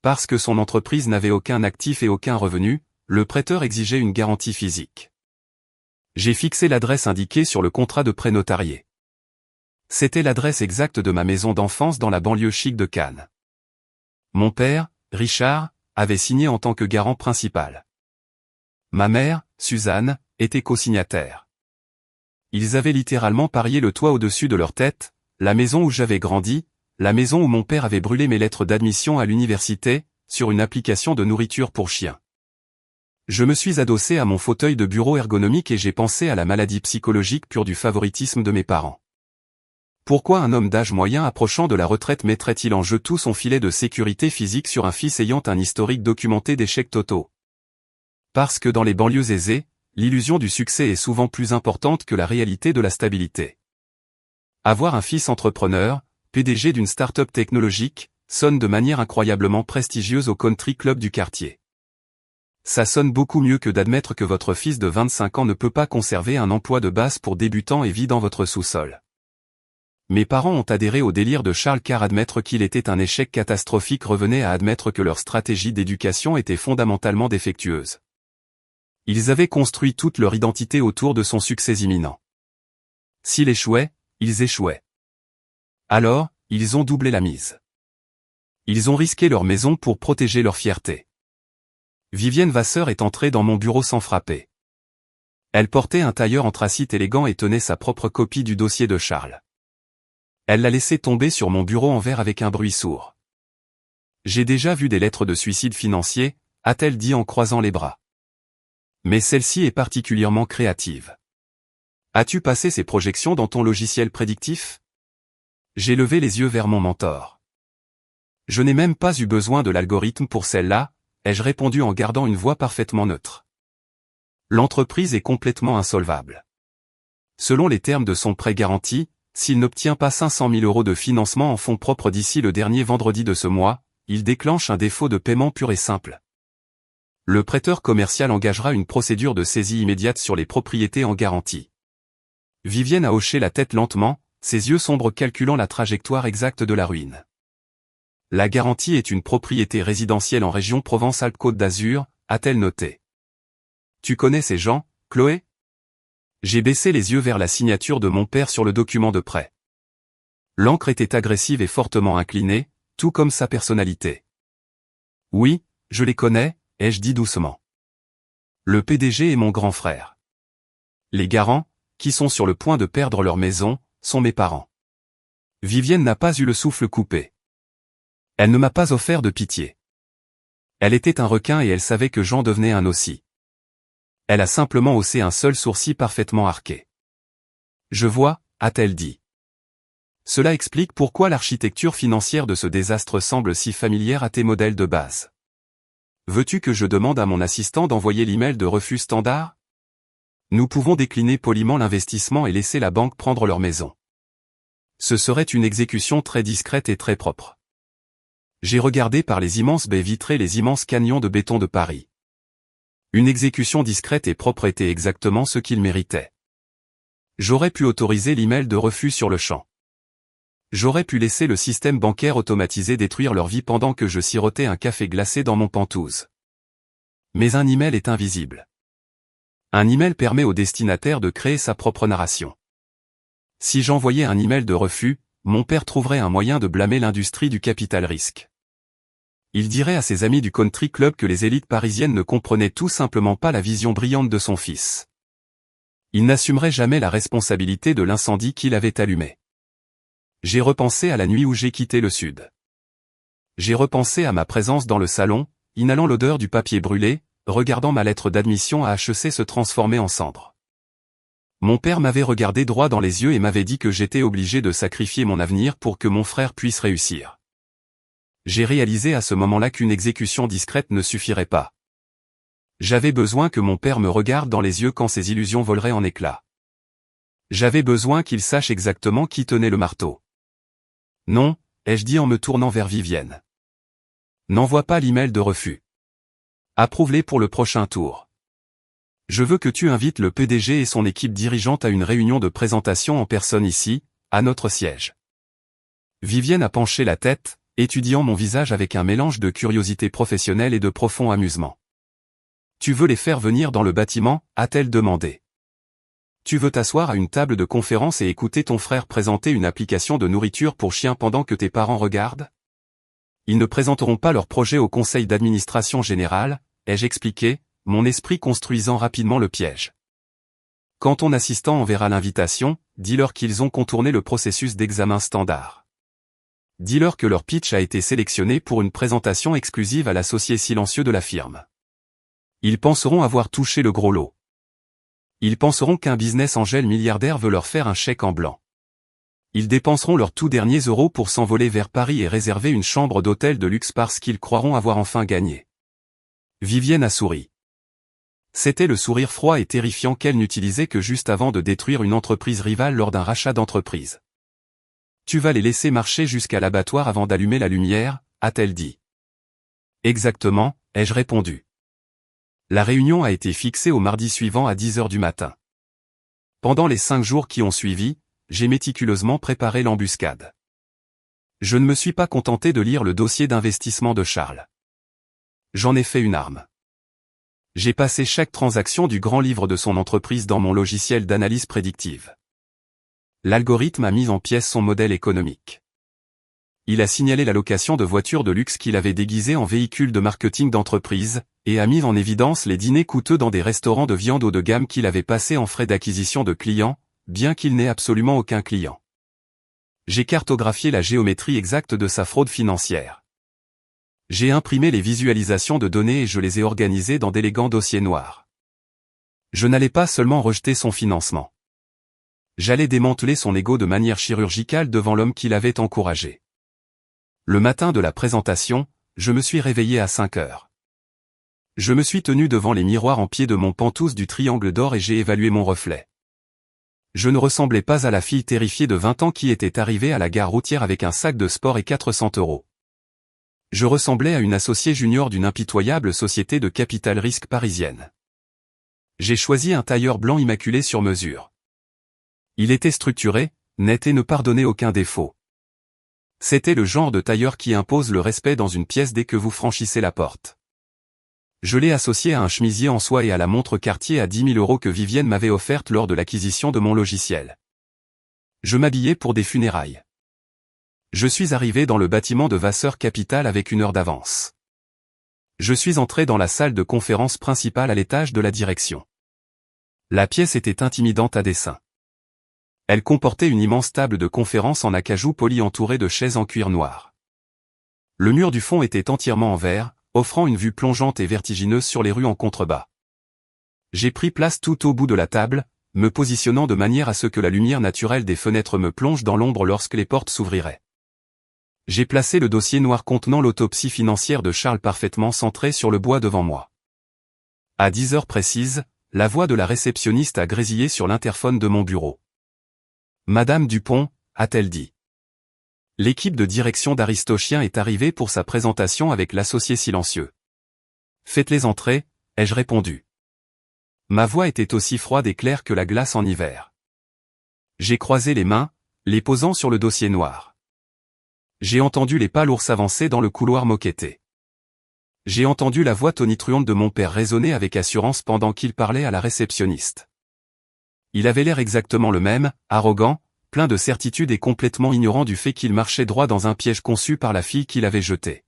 Parce que son entreprise n'avait aucun actif et aucun revenu, le prêteur exigeait une garantie physique. J'ai fixé l'adresse indiquée sur le contrat de prêt notarié. C'était l'adresse exacte de ma maison d'enfance dans la banlieue chic de Cannes. Mon père, Richard, avait signé en tant que garant principal. Ma mère, Suzanne, était co-signataire. Ils avaient littéralement parié le toit au-dessus de leur tête, la maison où j'avais grandi, la maison où mon père avait brûlé mes lettres d'admission à l'université, sur une application de nourriture pour chiens. Je me suis adossé à mon fauteuil de bureau ergonomique et j'ai pensé à la maladie psychologique pure du favoritisme de mes parents. Pourquoi un homme d'âge moyen approchant de la retraite mettrait-il en jeu tout son filet de sécurité physique sur un fils ayant un historique documenté d'échecs totaux? Parce que dans les banlieues aisées, l'illusion du succès est souvent plus importante que la réalité de la stabilité. Avoir un fils entrepreneur, PDG d'une start-up technologique, sonne de manière incroyablement prestigieuse au country club du quartier. Ça sonne beaucoup mieux que d'admettre que votre fils de 25 ans ne peut pas conserver un emploi de base pour débutants et vit dans votre sous-sol. Mes parents ont adhéré au délire de Charles car admettre qu'il était un échec catastrophique revenait à admettre que leur stratégie d'éducation était fondamentalement défectueuse. Ils avaient construit toute leur identité autour de son succès imminent. S'il échouait, ils échouaient. Alors, ils ont doublé la mise. Ils ont risqué leur maison pour protéger leur fierté. Vivienne Vasseur est entrée dans mon bureau sans frapper. Elle portait un tailleur anthracite élégant et tenait sa propre copie du dossier de Charles. Elle l'a laissé tomber sur mon bureau en verre avec un bruit sourd. J'ai déjà vu des lettres de suicide financier, a-t-elle dit en croisant les bras. Mais celle-ci est particulièrement créative. As-tu passé ces projections dans ton logiciel prédictif? J'ai levé les yeux vers mon mentor. Je n'ai même pas eu besoin de l'algorithme pour celle-là, ai-je répondu en gardant une voix parfaitement neutre. L'entreprise est complètement insolvable. Selon les termes de son prêt garanti, s'il n'obtient pas 500 000 € de financement en fonds propres d'ici le dernier vendredi de ce mois, il déclenche un défaut de paiement pur et simple. Le prêteur commercial engagera une procédure de saisie immédiate sur les propriétés en garantie. Vivienne a hoché la tête lentement, ses yeux sombres calculant la trajectoire exacte de la ruine. La garantie est une propriété résidentielle en région Provence-Alpes-Côte d'Azur, a-t-elle noté. Tu connais ces gens, Chloé? J'ai baissé les yeux vers la signature de mon père sur le document de prêt. L'encre était agressive et fortement inclinée, tout comme sa personnalité. Oui, je les connais, ai-je dit doucement. Le PDG est mon grand frère. Les garants, qui sont sur le point de perdre leur maison, sont mes parents. Vivienne n'a pas eu le souffle coupé. Elle ne m'a pas offert de pitié. Elle était un requin et elle savait que j'en devenais un aussi. Elle a simplement haussé un seul sourcil parfaitement arqué. Je vois, a-t-elle dit. Cela explique pourquoi l'architecture financière de ce désastre semble si familière à tes modèles de base. Veux-tu que je demande à mon assistant d'envoyer l'email de refus standard? Nous pouvons décliner poliment l'investissement et laisser la banque prendre leur maison. Ce serait une exécution très discrète et très propre. J'ai regardé par les immenses baies vitrées les immenses canyons de béton de Paris. Une exécution discrète et propre était exactement ce qu'il méritait. J'aurais pu autoriser l'email de refus sur le champ. J'aurais pu laisser le système bancaire automatisé détruire leur vie pendant que je sirotais un café glacé dans mon Pentouse. Mais un email est invisible. Un email permet au destinataire de créer sa propre narration. Si j'envoyais un email de refus, mon père trouverait un moyen de blâmer l'industrie du capital risque. Il dirait à ses amis du country club que les élites parisiennes ne comprenaient tout simplement pas la vision brillante de son fils. Il n'assumerait jamais la responsabilité de l'incendie qu'il avait allumé. J'ai repensé à la nuit où j'ai quitté le sud. J'ai repensé à ma présence dans le salon, inhalant l'odeur du papier brûlé, regardant ma lettre d'admission à HEC se transformer en cendres. Mon père m'avait regardé droit dans les yeux et m'avait dit que j'étais obligé de sacrifier mon avenir pour que mon frère puisse réussir. J'ai réalisé à ce moment-là qu'une exécution discrète ne suffirait pas. J'avais besoin que mon père me regarde dans les yeux quand ses illusions voleraient en éclats. J'avais besoin qu'il sache exactement qui tenait le marteau. Non, ai-je dit en me tournant vers Vivienne. N'envoie pas l'email de refus. Approuve-les pour le prochain tour. Je veux que tu invites le PDG et son équipe dirigeante à une réunion de présentation en personne ici, à notre siège. Vivienne a penché la tête, étudiant mon visage avec un mélange de curiosité professionnelle et de profond amusement. Tu veux les faire venir dans le bâtiment, a-t-elle demandé. Tu veux t'asseoir à une table de conférence et écouter ton frère présenter une application de nourriture pour chiens pendant que tes parents regardent? Ils ne présenteront pas leur projet au conseil d'administration général, ai-je expliqué, mon esprit construisant rapidement le piège. Quand ton assistant enverra l'invitation, dis-leur qu'ils ont contourné le processus d'examen standard. Dis-leur que leur pitch a été sélectionné pour une présentation exclusive à l'associé silencieux de la firme. Ils penseront avoir touché le gros lot. Ils penseront qu'un business angel milliardaire veut leur faire un chèque en blanc. Ils dépenseront leurs tout derniers euros pour s'envoler vers Paris et réserver une chambre d'hôtel de luxe parce qu'ils croiront avoir enfin gagné. Vivienne a souri. C'était le sourire froid et terrifiant qu'elle n'utilisait que juste avant de détruire une entreprise rivale lors d'un rachat d'entreprise. Tu vas les laisser marcher jusqu'à l'abattoir avant d'allumer la lumière, a-t-elle dit. Exactement, ai-je répondu. La réunion a été fixée au mardi suivant à 10 heures du matin. Pendant les 5 jours qui ont suivi, j'ai méticuleusement préparé l'embuscade. Je ne me suis pas contenté de lire le dossier d'investissement de Charles. J'en ai fait une arme. J'ai passé chaque transaction du grand livre de son entreprise dans mon logiciel d'analyse prédictive. L'algorithme a mis en pièces son modèle économique. Il a signalé la location de voitures de luxe qu'il avait déguisées en véhicules de marketing d'entreprise, et a mis en évidence les dîners coûteux dans des restaurants de viande haut de gamme qu'il avait passés en frais d'acquisition de clients, bien qu'il n'ait absolument aucun client. J'ai cartographié la géométrie exacte de sa fraude financière. J'ai imprimé les visualisations de données et je les ai organisées dans d'élégants dossiers noirs. Je n'allais pas seulement rejeter son financement. J'allais démanteler son ego de manière chirurgicale devant l'homme qui l'avait encouragé. Le matin de la présentation, je me suis réveillé à 5 heures. Je me suis tenu devant les miroirs en pied de mon pantouse du triangle d'or et j'ai évalué mon reflet. Je ne ressemblais pas à la fille terrifiée de 20 ans qui était arrivée à la gare routière avec un sac de sport et 400 euros. Je ressemblais à une associée junior d'une impitoyable société de capital risque parisienne. J'ai choisi un tailleur blanc immaculé sur mesure. Il était structuré, net et ne pardonnait aucun défaut. C'était le genre de tailleur qui impose le respect dans une pièce dès que vous franchissez la porte. Je l'ai associé à un chemisier en soie et à la montre Cartier à 10 000 euros que Vivienne m'avait offerte lors de l'acquisition de mon logiciel. Je m'habillais pour des funérailles. Je suis arrivé dans le bâtiment de Vasseur Capital avec 1 heure d'avance. Je suis entré dans la salle de conférence principale à l'étage de la direction. La pièce était intimidante à dessein. Elle comportait une immense table de conférence en acajou poli entourée de chaises en cuir noir. Le mur du fond était entièrement en verre, offrant une vue plongeante et vertigineuse sur les rues en contrebas. J'ai pris place tout au bout de la table, me positionnant de manière à ce que la lumière naturelle des fenêtres me plonge dans l'ombre lorsque les portes s'ouvriraient. J'ai placé le dossier noir contenant l'autopsie financière de Charles parfaitement centré sur le bois devant moi. À 10 heures précises, la voix de la réceptionniste a grésillé sur l'interphone de mon bureau. Madame Dupont, a-t-elle dit. L'équipe de direction d'Aristochien est arrivée pour sa présentation avec l'associé silencieux. Faites-les entrer, ai-je répondu. Ma voix était aussi froide et claire que la glace en hiver. J'ai croisé les mains, les posant sur le dossier noir. J'ai entendu les pas lourds s'avancer dans le couloir moquetté. J'ai entendu la voix tonitruante de mon père résonner avec assurance pendant qu'il parlait à la réceptionniste. Il avait l'air exactement le même, arrogant, plein de certitude et complètement ignorant du fait qu'il marchait droit dans un piège conçu par la fille qui l'avait jeté.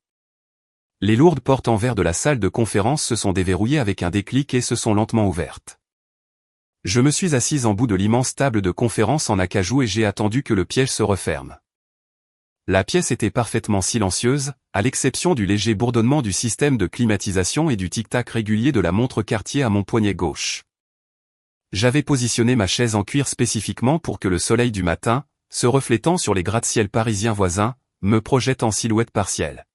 Les lourdes portes en verre de la salle de conférence se sont déverrouillées avec un déclic et se sont lentement ouvertes. Je me suis assise en bout de l'immense table de conférence en acajou et j'ai attendu que le piège se referme. La pièce était parfaitement silencieuse, à l'exception du léger bourdonnement du système de climatisation et du tic-tac régulier de la montre Cartier à mon poignet gauche. J'avais positionné ma chaise en cuir spécifiquement pour que le soleil du matin, se reflétant sur les gratte-ciel parisiens voisins, me projette en silhouette partielle.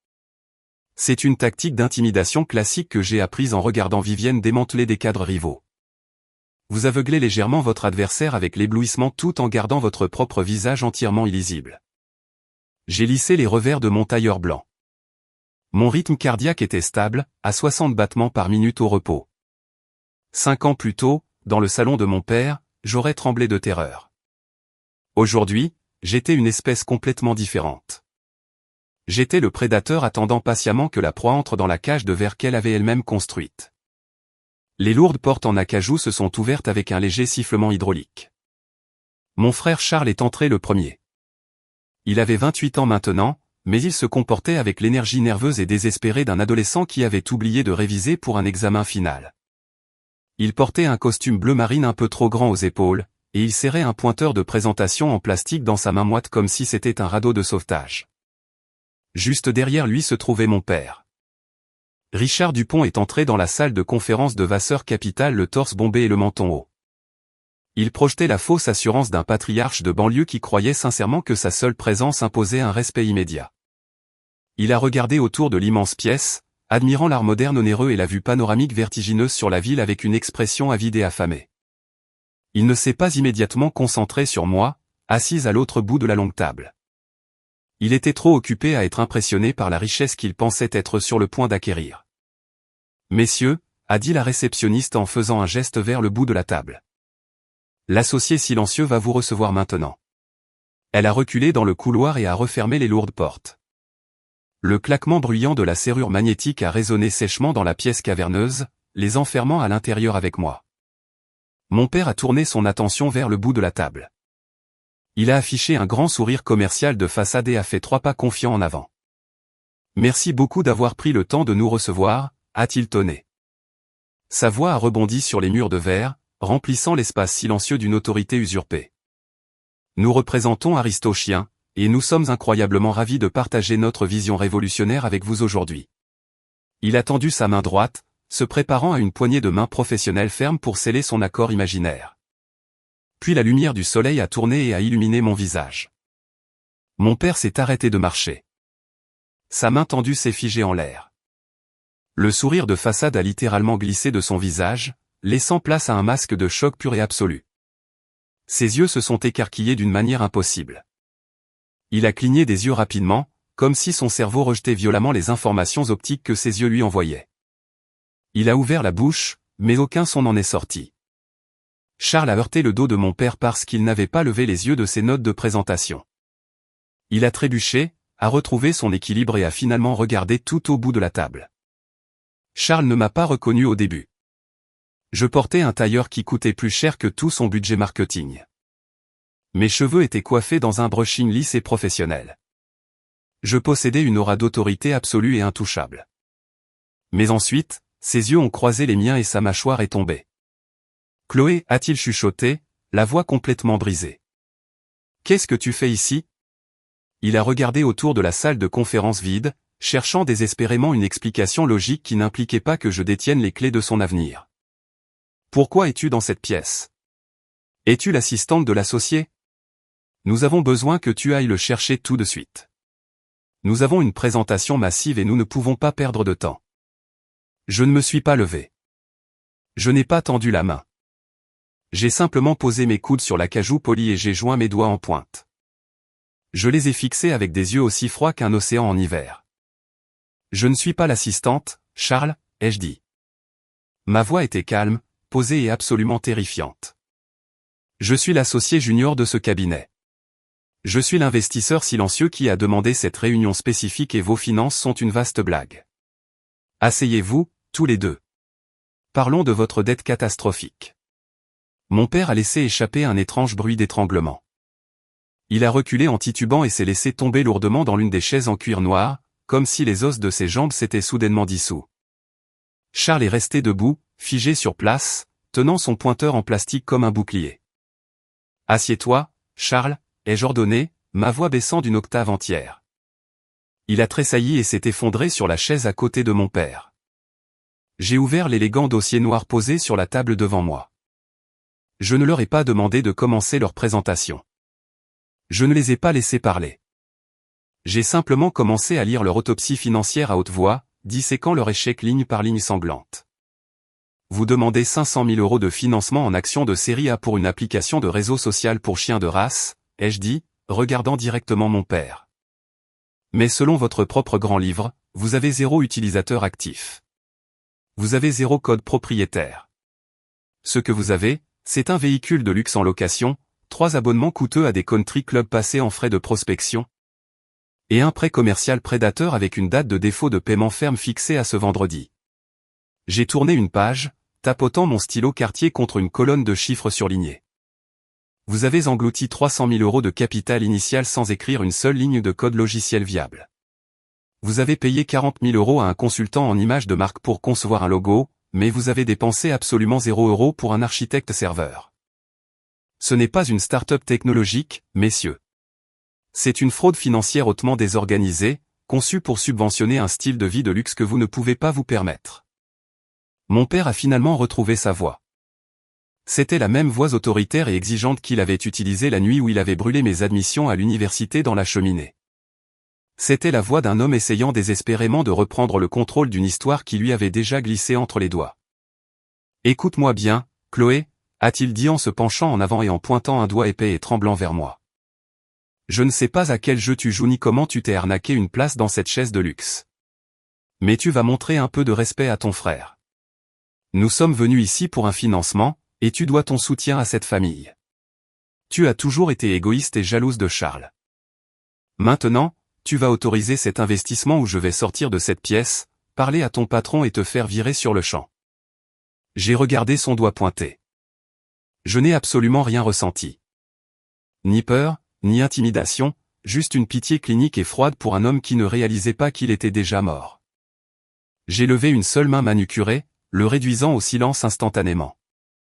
C'est une tactique d'intimidation classique que j'ai apprise en regardant Vivienne démanteler des cadres rivaux. Vous aveuglez légèrement votre adversaire avec l'éblouissement tout en gardant votre propre visage entièrement illisible. J'ai lissé les revers de mon tailleur blanc. Mon rythme cardiaque était stable, à 60 battements par minute au repos. 5 ans plus tôt, dans le salon de mon père, j'aurais tremblé de terreur. Aujourd'hui, j'étais une espèce complètement différente. J'étais le prédateur attendant patiemment que la proie entre dans la cage de verre qu'elle avait elle-même construite. Les lourdes portes en acajou se sont ouvertes avec un léger sifflement hydraulique. Mon frère Charles est entré le premier. Il avait 28 ans maintenant, mais il se comportait avec l'énergie nerveuse et désespérée d'un adolescent qui avait oublié de réviser pour un examen final. Il portait un costume bleu marine un peu trop grand aux épaules, et il serrait un pointeur de présentation en plastique dans sa main moite comme si c'était un radeau de sauvetage. Juste derrière lui se trouvait mon père. Richard Dupont est entré dans la salle de conférence de Vasseur Capital le torse bombé et le menton haut. Il projetait la fausse assurance d'un patriarche de banlieue qui croyait sincèrement que sa seule présence imposait un respect immédiat. Il a regardé autour de l'immense pièce, admirant l'art moderne onéreux et la vue panoramique vertigineuse sur la ville avec une expression avide et affamée. Il ne s'est pas immédiatement concentré sur moi, assise à l'autre bout de la longue table. Il était trop occupé à être impressionné par la richesse qu'il pensait être sur le point d'acquérir. « Messieurs » a dit la réceptionniste en faisant un geste vers le bout de la table. « L'associé silencieux va vous recevoir maintenant. » Elle a reculé dans le couloir et a refermé les lourdes portes. Le claquement bruyant de la serrure magnétique a résonné sèchement dans la pièce caverneuse, les enfermant à l'intérieur avec moi. Mon père a tourné son attention vers le bout de la table. Il a affiché un grand sourire commercial de façade et a fait 3 pas confiants en avant. « Merci beaucoup d'avoir pris le temps de nous recevoir », a-t-il tonné. Sa voix a rebondi sur les murs de verre, remplissant l'espace silencieux d'une autorité usurpée. Nous représentons Aristochien, et nous sommes incroyablement ravis de partager notre vision révolutionnaire avec vous aujourd'hui. Il a tendu sa main droite, se préparant à une poignée de main professionnelle ferme pour sceller son accord imaginaire. Puis la lumière du soleil a tourné et a illuminé mon visage. Mon père s'est arrêté de marcher. Sa main tendue s'est figée en l'air. Le sourire de façade a littéralement glissé de son visage, laissant place à un masque de choc pur et absolu. Ses yeux se sont écarquillés d'une manière impossible. Il a cligné des yeux rapidement, comme si son cerveau rejetait violemment les informations optiques que ses yeux lui envoyaient. Il a ouvert la bouche, mais aucun son n'en est sorti. Charles a heurté le dos de mon père parce qu'il n'avait pas levé les yeux de ses notes de présentation. Il a trébuché, a retrouvé son équilibre et a finalement regardé tout au bout de la table. Charles ne m'a pas reconnu au début. Je portais un tailleur qui coûtait plus cher que tout son budget marketing. Mes cheveux étaient coiffés dans un brushing lisse et professionnel. Je possédais une aura d'autorité absolue et intouchable. Mais ensuite, ses yeux ont croisé les miens et sa mâchoire est tombée. « Chloé » a-t-il chuchoté, la voix complètement brisée. « Qu'est-ce que tu fais ici ?» Il a regardé autour de la salle de conférence vide, cherchant désespérément une explication logique qui n'impliquait pas que je détienne les clés de son avenir. « Pourquoi es-tu dans cette pièce ? Es-tu l'assistante de l'associé ? Nous avons besoin que tu ailles le chercher tout de suite. Nous avons une présentation massive et nous ne pouvons pas perdre de temps. » Je ne me suis pas levé. Je n'ai pas tendu la main. J'ai simplement posé mes coudes sur l'acajou poli et j'ai joint mes doigts en pointe. Je les ai fixés avec des yeux aussi froids qu'un océan en hiver. « Je ne suis pas l'assistante, Charles », ai-je dit. Ma voix était calme, posée et absolument terrifiante. Je suis l'associé junior de ce cabinet. Je suis l'investisseur silencieux qui a demandé cette réunion spécifique et vos finances sont une vaste blague. Asseyez-vous, tous les deux. Parlons de votre dette catastrophique. Mon père a laissé échapper un étrange bruit d'étranglement. Il a reculé en titubant et s'est laissé tomber lourdement dans l'une des chaises en cuir noir, comme si les os de ses jambes s'étaient soudainement dissous. Charles est resté debout, figé sur place, tenant son pointeur en plastique comme un bouclier. « Assieds-toi, Charles », ai-je ordonné, ma voix baissant d'une octave entière. Il a tressailli et s'est effondré sur la chaise à côté de mon père. J'ai ouvert l'élégant dossier noir posé sur la table devant moi. Je ne leur ai pas demandé de commencer leur présentation. Je ne les ai pas laissés parler. J'ai simplement commencé à lire leur autopsie financière à haute voix, disséquant leur échec ligne par ligne sanglante. Vous demandez 500 000 € de financement en actions de série A pour une application de réseau social pour chiens de race, ai-je dit, regardant directement mon père. Mais selon votre propre grand livre, vous avez 0 utilisateur actif. Vous avez 0 code propriétaire. Ce que vous avez, c'est un véhicule de luxe en location, 3 abonnements coûteux à des country clubs passés en frais de prospection, et un prêt commercial prédateur avec une date de défaut de paiement ferme fixée à ce vendredi. J'ai tourné une page, tapotant mon stylo Cartier contre une colonne de chiffres surlignés. Vous avez englouti 300 000 € de capital initial sans écrire une seule ligne de code logiciel viable. Vous avez payé 40 000 € à un consultant en images de marque pour concevoir un logo, mais vous avez dépensé absolument 0 € pour un architecte serveur. Ce n'est pas une start-up technologique, messieurs. C'est une fraude financière hautement désorganisée, conçue pour subventionner un style de vie de luxe que vous ne pouvez pas vous permettre. Mon père a finalement retrouvé sa voix. C'était la même voix autoritaire et exigeante qu'il avait utilisée la nuit où il avait brûlé mes admissions à l'université dans la cheminée. C'était la voix d'un homme essayant désespérément de reprendre le contrôle d'une histoire qui lui avait déjà glissé entre les doigts. « Écoute-moi bien, Chloé », a-t-il dit en se penchant en avant et en pointant un doigt épais et tremblant vers moi. « Je ne sais pas à quel jeu tu joues ni comment tu t'es arnaqué une place dans cette chaise de luxe. Mais tu vas montrer un peu de respect à ton frère. Nous sommes venus ici pour un financement, et tu dois ton soutien à cette famille. Tu as toujours été égoïste et jalouse de Charles. Maintenant, tu vas autoriser cet investissement ou je vais sortir de cette pièce, parler à ton patron et te faire virer sur le champ. » J'ai regardé son doigt pointé. Je n'ai absolument rien ressenti. Ni peur, ni intimidation, juste une pitié clinique et froide pour un homme qui ne réalisait pas qu'il était déjà mort. J'ai levé une seule main manucurée, le réduisant au silence instantanément.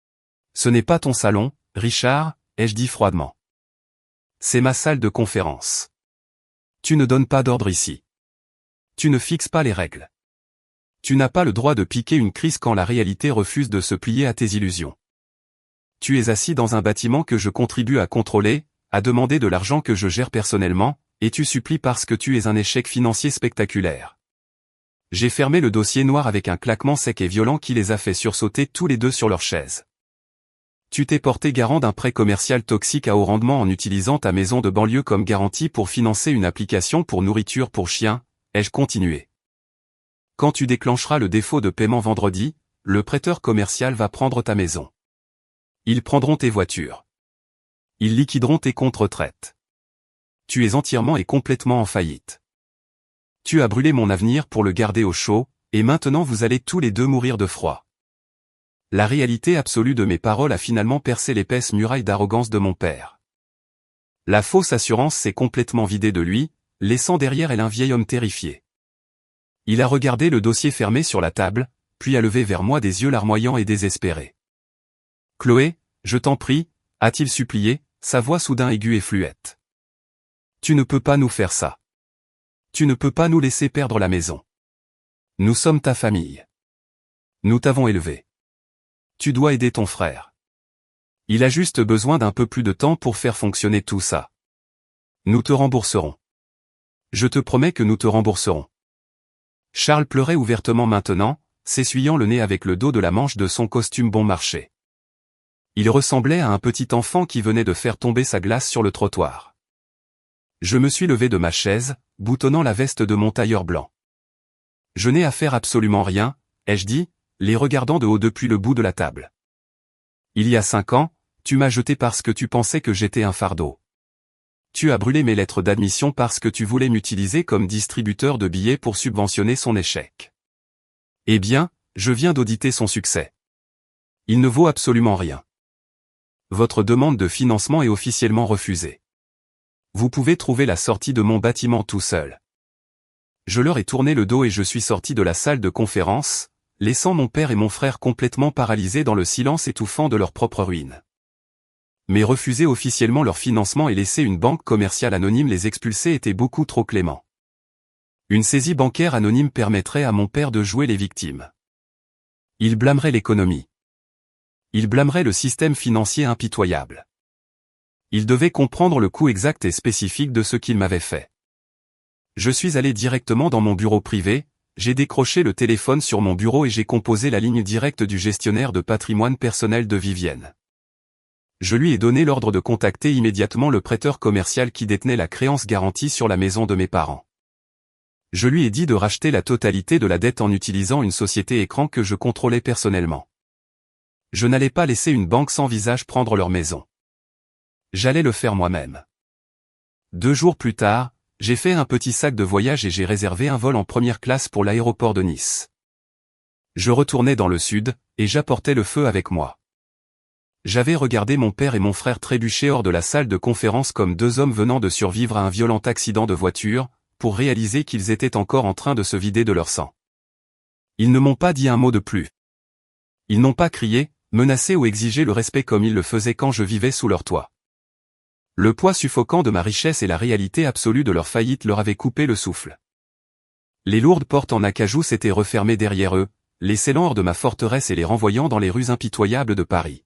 « Ce n'est pas ton salon, Richard, » ai-je dit froidement. « C'est ma salle de conférence. Tu ne donnes pas d'ordre ici. Tu ne fixes pas les règles. Tu n'as pas le droit de piquer une crise quand la réalité refuse de se plier à tes illusions. Tu es assis dans un bâtiment que je contribue à contrôler, à demander de l'argent que je gère personnellement, et tu supplies parce que tu es un échec financier spectaculaire. » J'ai fermé le dossier noir avec un claquement sec et violent qui les a fait sursauter tous les deux sur leur chaise. Tu t'es porté garant d'un prêt commercial toxique à haut rendement en utilisant ta maison de banlieue comme garantie pour financer une application pour nourriture pour chiens, ai-je continué. Quand tu déclencheras le défaut de paiement vendredi, le prêteur commercial va prendre ta maison. Ils prendront tes voitures. Ils liquideront tes comptes retraite. Tu es entièrement et complètement en faillite. Tu as brûlé mon avenir pour le garder au chaud, et maintenant vous allez tous les deux mourir de froid. La réalité absolue de mes paroles a finalement percé l'épaisse muraille d'arrogance de mon père. La fausse assurance s'est complètement vidée de lui, laissant derrière elle un vieil homme terrifié. Il a regardé le dossier fermé sur la table, puis a levé vers moi des yeux larmoyants et désespérés. « Chloé, je t'en prie, » a-t-il supplié, sa voix soudain aiguë et fluette. « Tu ne peux pas nous faire ça. Tu ne peux pas nous laisser perdre la maison. Nous sommes ta famille. Nous t'avons élevé. Tu dois aider ton frère. Il a juste besoin d'un peu plus de temps pour faire fonctionner tout ça. Nous te rembourserons. Je te promets que nous te rembourserons. » Charles pleurait ouvertement maintenant, s'essuyant le nez avec le dos de la manche de son costume bon marché. Il ressemblait à un petit enfant qui venait de faire tomber sa glace sur le trottoir. Je me suis levé de ma chaise, boutonnant la veste de mon tailleur blanc. « Je n'ai à faire absolument rien, » ai-je dit, les regardant de haut depuis le bout de la table. « Il y a 5 ans, tu m'as jeté parce que tu pensais que j'étais un fardeau. Tu as brûlé mes lettres d'admission parce que tu voulais m'utiliser comme distributeur de billets pour subventionner son échec. Eh bien, je viens d'auditer son succès. Il ne vaut absolument rien. Votre demande de financement est officiellement refusée. Vous pouvez trouver la sortie de mon bâtiment tout seul. » Je leur ai tourné le dos et je suis sorti de la salle de conférence, laissant mon père et mon frère complètement paralysés dans le silence étouffant de leur propre ruine. Mais refuser officiellement leur financement et laisser une banque commerciale anonyme les expulser était beaucoup trop clément. Une saisie bancaire anonyme permettrait à mon père de jouer les victimes. Il blâmerait l'économie. Il blâmerait le système financier impitoyable. Il devait comprendre le coût exact et spécifique de ce qu'il m'avait fait. Je suis allé directement dans mon bureau privé, j'ai décroché le téléphone sur mon bureau et j'ai composé la ligne directe du gestionnaire de patrimoine personnel de Vivienne. Je lui ai donné l'ordre de contacter immédiatement le prêteur commercial qui détenait la créance garantie sur la maison de mes parents. Je lui ai dit de racheter la totalité de la dette en utilisant une société écran que je contrôlais personnellement. Je n'allais pas laisser une banque sans visage prendre leur maison. J'allais le faire moi-même. 2 jours plus tard, j'ai fait un petit sac de voyage et j'ai réservé un vol en première classe pour l'aéroport de Nice. Je retournais dans le sud, et j'apportais le feu avec moi. J'avais regardé mon père et mon frère trébucher hors de la salle de conférence comme deux hommes venant de survivre à un violent accident de voiture, pour réaliser qu'ils étaient encore en train de se vider de leur sang. Ils ne m'ont pas dit un mot de plus. Ils n'ont pas crié, menacé ou exigé le respect comme ils le faisaient quand je vivais sous leur toit. Le poids suffocant de ma richesse et la réalité absolue de leur faillite leur avaient coupé le souffle. Les lourdes portes en acajou s'étaient refermées derrière eux, les scellant hors de ma forteresse et les renvoyant dans les rues impitoyables de Paris.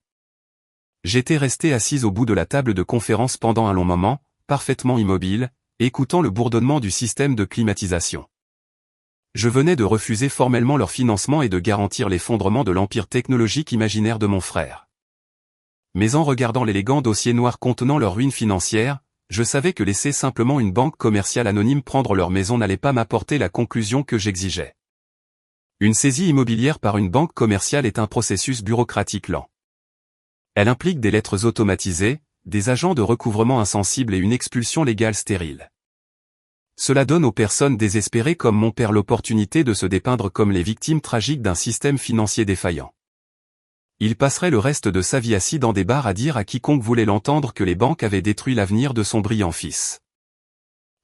J'étais resté assise au bout de la table de conférence pendant un long moment, parfaitement immobile, écoutant le bourdonnement du système de climatisation. Je venais de refuser formellement leur financement et de garantir l'effondrement de l'empire technologique imaginaire de mon frère. Mais en regardant l'élégant dossier noir contenant leur ruine financière, je savais que laisser simplement une banque commerciale anonyme prendre leur maison n'allait pas m'apporter la conclusion que j'exigeais. Une saisie immobilière par une banque commerciale est un processus bureaucratique lent. Elle implique des lettres automatisées, des agents de recouvrement insensibles et une expulsion légale stérile. Cela donne aux personnes désespérées comme mon père l'opportunité de se dépeindre comme les victimes tragiques d'un système financier défaillant. Il passerait le reste de sa vie assis dans des bars à dire à quiconque voulait l'entendre que les banques avaient détruit l'avenir de son brillant fils.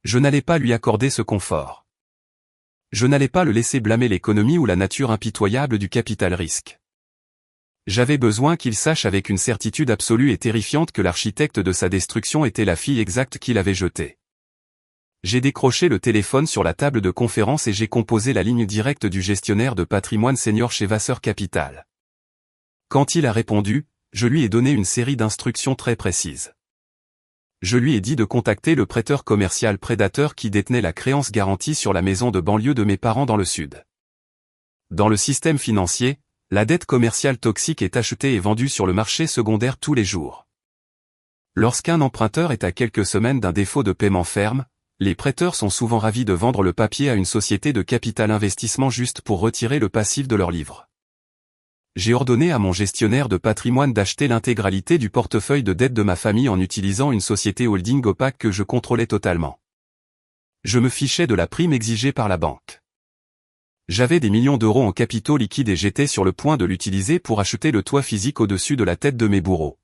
Je n'allais pas lui accorder ce confort. Je n'allais pas le laisser blâmer l'économie ou la nature impitoyable du capital-risque. J'avais besoin qu'il sache avec une certitude absolue et terrifiante que l'architecte de sa destruction était la fille exacte qu'il avait jetée. J'ai décroché le téléphone sur la table de conférence et j'ai composé la ligne directe du gestionnaire de patrimoine senior chez Vasseur Capital. Quand il a répondu, je lui ai donné une série d'instructions très précises. Je lui ai dit de contacter le prêteur commercial prédateur qui détenait la créance garantie sur la maison de banlieue de mes parents dans le sud. Dans le système financier, la dette commerciale toxique est achetée et vendue sur le marché secondaire tous les jours. Lorsqu'un emprunteur est à quelques semaines d'un défaut de paiement ferme, les prêteurs sont souvent ravis de vendre le papier à une société de capital investissement juste pour retirer le passif de leur livre. J'ai ordonné à mon gestionnaire de patrimoine d'acheter l'intégralité du portefeuille de dette de ma famille en utilisant une société holding opaque que je contrôlais totalement. Je me fichais de la prime exigée par la banque. J'avais des millions d'euros en capitaux liquides et j'étais sur le point de l'utiliser pour acheter le toit physique au-dessus de la tête de mes bourreaux.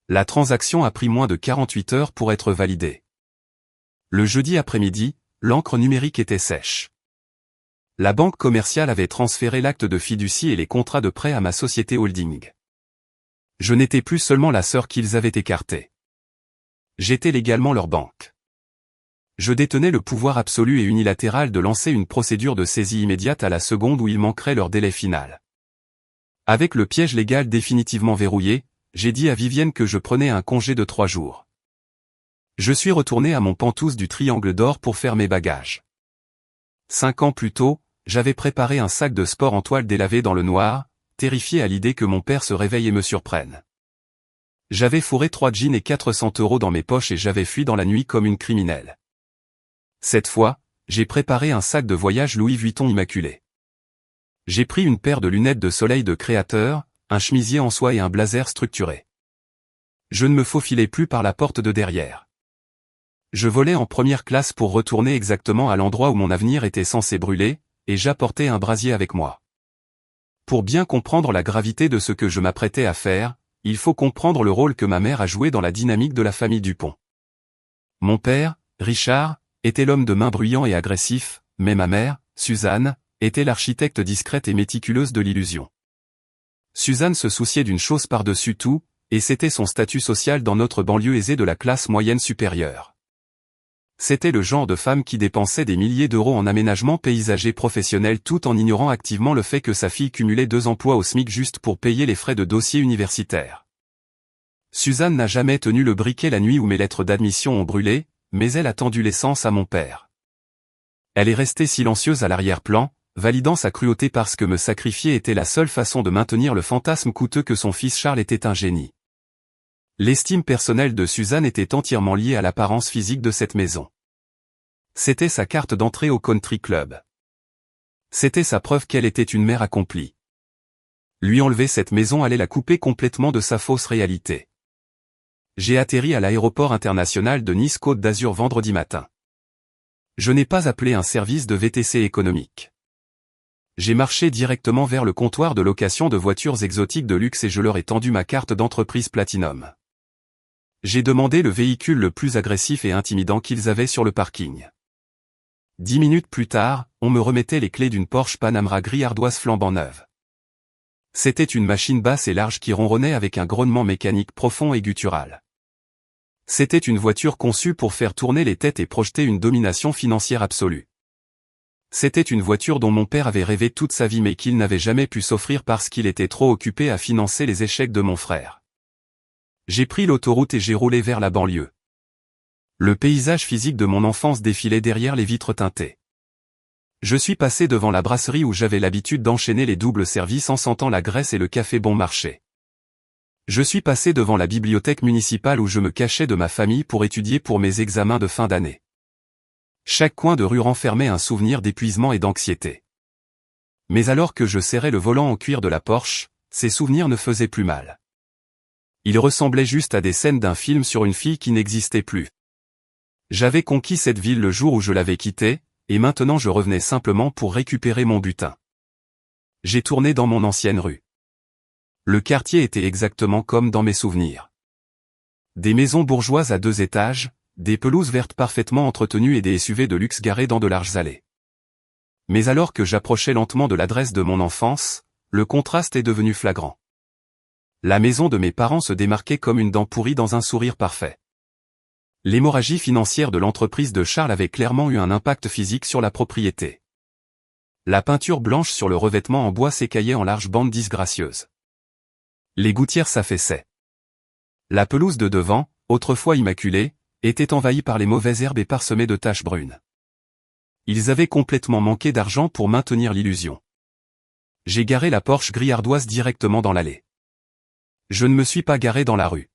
La transaction a pris moins de 48 heures pour être validée. Le jeudi après-midi, l'encre numérique était sèche. La banque commerciale avait transféré l'acte de fiducie et les contrats de prêt à ma société holding. Je n'étais plus seulement la sœur qu'ils avaient écartée. J'étais légalement leur banque. Je détenais le pouvoir absolu et unilatéral de lancer une procédure de saisie immédiate à la seconde où il manquerait leur délai final. Avec le piège légal définitivement verrouillé, j'ai dit à Vivienne que je prenais un congé de 3 jours. Je suis retourné à mon Penthouse du Triangle d'Or pour faire mes bagages. 5 ans plus tôt, j'avais préparé un sac de sport en toile délavée dans le noir, terrifié à l'idée que mon père se réveille et me surprenne. J'avais fourré 3 jeans et 400 € dans mes poches et j'avais fui dans la nuit comme une criminelle. Cette fois, j'ai préparé un sac de voyage Louis Vuitton immaculé. J'ai pris une paire de lunettes de soleil de créateur, un chemisier en soie et un blazer structuré. Je ne me faufilais plus par la porte de derrière. Je volais en première classe pour retourner exactement à l'endroit où mon avenir était censé brûler, et j'apportais un brasier avec moi. Pour bien comprendre la gravité de ce que je m'apprêtais à faire, il faut comprendre le rôle que ma mère a joué dans la dynamique de la famille Dupont. Mon père, Richard, était l'homme de main bruyant et agressif, mais ma mère, Suzanne, était l'architecte discrète et méticuleuse de l'illusion. Suzanne se souciait d'une chose par-dessus tout, et c'était son statut social dans notre banlieue aisée de la classe moyenne supérieure. C'était le genre de femme qui dépensait des milliers d'euros en aménagement paysager professionnel tout en ignorant activement le fait que sa fille cumulait 2 emplois au SMIC juste pour payer les frais de dossier universitaire. Suzanne n'a jamais tenu le briquet la nuit où mes lettres d'admission ont brûlé, mais elle a tendu l'essence à mon père. Elle est restée silencieuse à l'arrière-plan, validant sa cruauté parce que me sacrifier était la seule façon de maintenir le fantasme coûteux que son fils Charles était un génie. L'estime personnelle de Suzanne était entièrement liée à l'apparence physique de cette maison. C'était sa carte d'entrée au country club. C'était sa preuve qu'elle était une mère accomplie. Lui enlever cette maison allait la couper complètement de sa fausse réalité. J'ai atterri à l'aéroport international de Nice-Côte d'Azur vendredi matin. Je n'ai pas appelé un service de VTC économique. J'ai marché directement vers le comptoir de location de voitures exotiques de luxe et je leur ai tendu ma carte d'entreprise Platinum. J'ai demandé le véhicule le plus agressif et intimidant qu'ils avaient sur le parking. 10 minutes plus tard, on me remettait les clés d'une Porsche Panamera gris ardoise flambant neuve. C'était une machine basse et large qui ronronnait avec un grognement mécanique profond et guttural. C'était une voiture conçue pour faire tourner les têtes et projeter une domination financière absolue. C'était une voiture dont mon père avait rêvé toute sa vie mais qu'il n'avait jamais pu s'offrir parce qu'il était trop occupé à financer les échecs de mon frère. J'ai pris l'autoroute et j'ai roulé vers la banlieue. Le paysage physique de mon enfance défilait derrière les vitres teintées. Je suis passé devant la brasserie où j'avais l'habitude d'enchaîner les doubles services en sentant la graisse et le café bon marché. Je suis passé devant la bibliothèque municipale où je me cachais de ma famille pour étudier pour mes examens de fin d'année. Chaque coin de rue renfermait un souvenir d'épuisement et d'anxiété. Mais alors que je serrais le volant en cuir de la Porsche, ces souvenirs ne faisaient plus mal. Ils ressemblaient juste à des scènes d'un film sur une fille qui n'existait plus. J'avais conquis cette ville le jour où je l'avais quittée, et maintenant je revenais simplement pour récupérer mon butin. J'ai tourné dans mon ancienne rue. Le quartier était exactement comme dans mes souvenirs. Des maisons bourgeoises à 2 étages, des pelouses vertes parfaitement entretenues et des SUV de luxe garés dans de larges allées. Mais alors que j'approchais lentement de l'adresse de mon enfance, le contraste est devenu flagrant. La maison de mes parents se démarquait comme une dent pourrie dans un sourire parfait. L'hémorragie financière de l'entreprise de Charles avait clairement eu un impact physique sur la propriété. La peinture blanche sur le revêtement en bois s'écaillait en larges bandes disgracieuses. Les gouttières s'affaissaient. La pelouse de devant, autrefois immaculée, était envahie par les mauvaises herbes et parsemée de taches brunes. Ils avaient complètement manqué d'argent pour maintenir l'illusion. J'ai garé la Porsche gris ardoise directement dans l'allée. Je ne me suis pas garé dans la rue.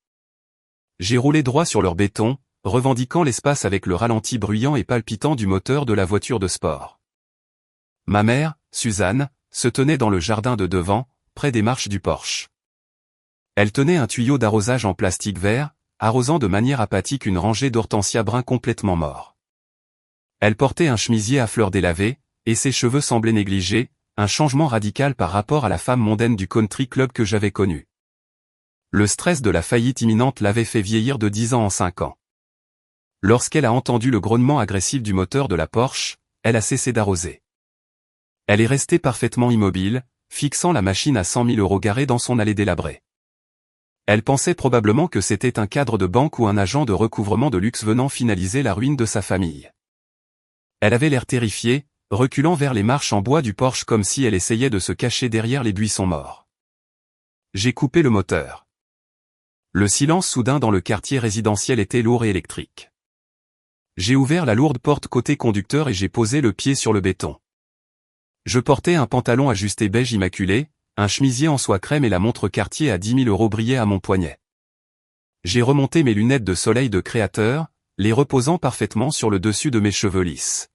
J'ai roulé droit sur leur béton, revendiquant l'espace avec le ralenti bruyant et palpitant du moteur de la voiture de sport. Ma mère, Suzanne, se tenait dans le jardin de devant, près des marches du Porsche. Elle tenait un tuyau d'arrosage en plastique vert, arrosant de manière apathique une rangée d'hortensias bruns complètement morts. Elle portait un chemisier à fleurs délavées, et ses cheveux semblaient négligés, un changement radical par rapport à la femme mondaine du country club que j'avais connue. Le stress de la faillite imminente l'avait fait vieillir de 10 ans en 5 ans. Lorsqu'elle a entendu le grognement agressif du moteur de la Porsche, elle a cessé d'arroser. Elle est restée parfaitement immobile, fixant la machine à 100 000 € garée dans son allée délabrée. Elle pensait probablement que c'était un cadre de banque ou un agent de recouvrement de luxe venant finaliser la ruine de sa famille. Elle avait l'air terrifiée, reculant vers les marches en bois du Porsche comme si elle essayait de se cacher derrière les buissons morts. J'ai coupé le moteur. Le silence soudain dans le quartier résidentiel était lourd et électrique. J'ai ouvert la lourde porte côté conducteur et j'ai posé le pied sur le béton. Je portais un pantalon ajusté beige immaculé, un chemisier en soie crème et la montre Cartier à 10 000 € brillait à mon poignet. J'ai remonté mes lunettes de soleil de créateur, les reposant parfaitement sur le dessus de mes cheveux lisses.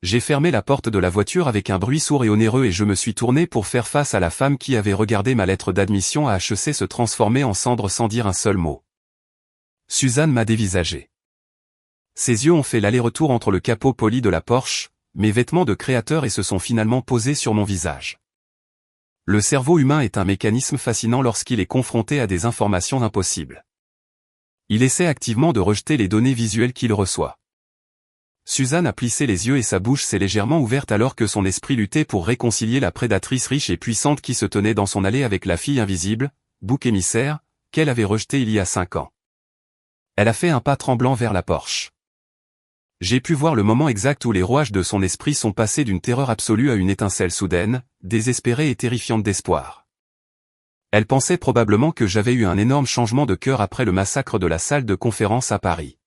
J'ai fermé la porte de la voiture avec un bruit sourd et onéreux et je me suis tourné pour faire face à la femme qui avait regardé ma lettre d'admission à HEC se transformer en cendres sans dire un seul mot. Suzanne m'a dévisagé. Ses yeux ont fait l'aller-retour entre le capot poli de la Porsche, mes vêtements de créateur et se sont finalement posés sur mon visage. Le cerveau humain est un mécanisme fascinant lorsqu'il est confronté à des informations impossibles. Il essaie activement de rejeter les données visuelles qu'il reçoit. Suzanne a plissé les yeux et sa bouche s'est légèrement ouverte alors que son esprit luttait pour réconcilier la prédatrice riche et puissante qui se tenait dans son allée avec la fille invisible, bouc émissaire, qu'elle avait rejetée il y a 5 ans. Elle a fait un pas tremblant vers la Porsche. J'ai pu voir le moment exact où les rouages de son esprit sont passés d'une terreur absolue à une étincelle soudaine, désespérée et terrifiante d'espoir. Elle pensait probablement que j'avais eu un énorme changement de cœur après le massacre de la salle de conférence à Paris.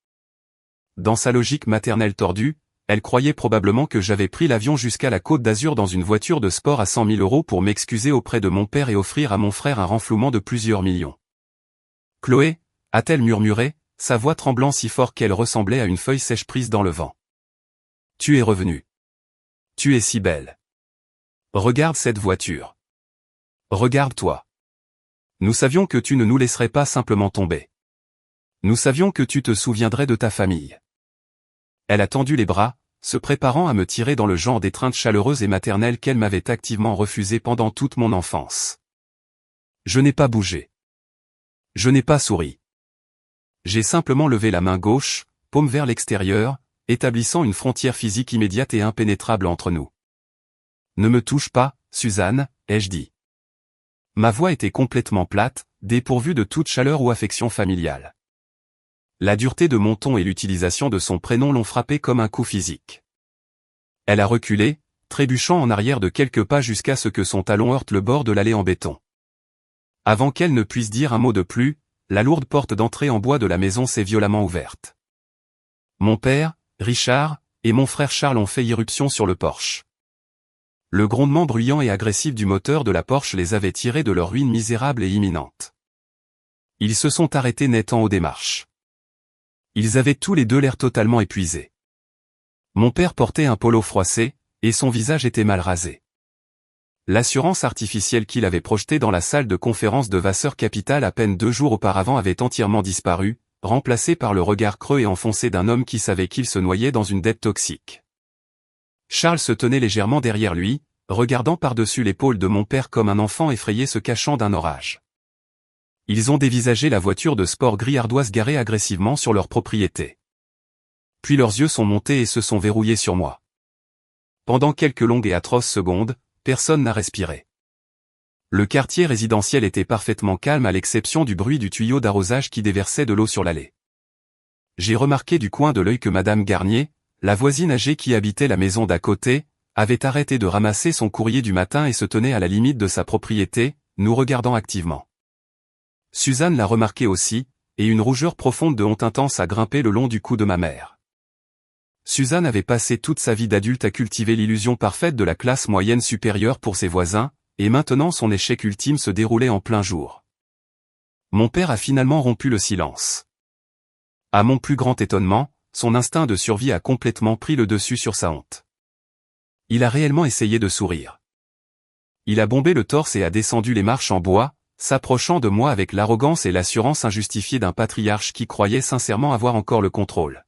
Dans sa logique maternelle tordue, elle croyait probablement que j'avais pris l'avion jusqu'à la Côte d'Azur dans une voiture de sport à 100 000 € pour m'excuser auprès de mon père et offrir à mon frère un renflouement de plusieurs millions. « Chloé » a-t-elle murmuré, sa voix tremblant si fort qu'elle ressemblait à une feuille sèche prise dans le vent. « Tu es revenue. Tu es si belle. Regarde cette voiture. Regarde-toi. Nous savions que tu ne nous laisserais pas simplement tomber. Nous savions que tu te souviendrais de ta famille. » Elle a tendu les bras, se préparant à me tirer dans le genre d'étreinte chaleureuse et maternelle qu'elle m'avait activement refusée pendant toute mon enfance. Je n'ai pas bougé. Je n'ai pas souri. J'ai simplement levé la main gauche, paume vers l'extérieur, établissant une frontière physique immédiate et impénétrable entre nous. « Ne me touche pas, Suzanne », ai-je dit. Ma voix était complètement plate, dépourvue de toute chaleur ou affection familiale. La dureté de mon ton et l'utilisation de son prénom l'ont frappée comme un coup physique. Elle a reculé, trébuchant en arrière de quelques pas jusqu'à ce que son talon heurte le bord de l'allée en béton. Avant qu'elle ne puisse dire un mot de plus, la lourde porte d'entrée en bois de la maison s'est violemment ouverte. Mon père, Richard, et mon frère Charles ont fait irruption sur le porche. Le grondement bruyant et agressif du moteur de la Porsche les avait tirés de leur ruine misérable et imminente. Ils se sont arrêtés net en haut des marches. Ils avaient tous les deux l'air totalement épuisés. Mon père portait un polo froissé, et son visage était mal rasé. L'assurance artificielle qu'il avait projetée dans la salle de conférence de Vasseur Capital à peine 2 jours auparavant avait entièrement disparu, remplacée par le regard creux et enfoncé d'un homme qui savait qu'il se noyait dans une dette toxique. Charles se tenait légèrement derrière lui, regardant par-dessus l'épaule de mon père comme un enfant effrayé se cachant d'un orage. Ils ont dévisagé la voiture de sport gris ardoise garée agressivement sur leur propriété. Puis leurs yeux sont montés et se sont verrouillés sur moi. Pendant quelques longues et atroces secondes, personne n'a respiré. Le quartier résidentiel était parfaitement calme à l'exception du bruit du tuyau d'arrosage qui déversait de l'eau sur l'allée. J'ai remarqué du coin de l'œil que Madame Garnier, la voisine âgée qui habitait la maison d'à côté, avait arrêté de ramasser son courrier du matin et se tenait à la limite de sa propriété, nous regardant activement. Suzanne l'a remarqué aussi, et une rougeur profonde de honte intense a grimpé le long du cou de ma mère. Suzanne avait passé toute sa vie d'adulte à cultiver l'illusion parfaite de la classe moyenne supérieure pour ses voisins, et maintenant son échec ultime se déroulait en plein jour. Mon père a finalement rompu le silence. À mon plus grand étonnement, son instinct de survie a complètement pris le dessus sur sa honte. Il a réellement essayé de sourire. Il a bombé le torse et a descendu les marches en bois, s'approchant de moi avec l'arrogance et l'assurance injustifiée d'un patriarche qui croyait sincèrement avoir encore le contrôle.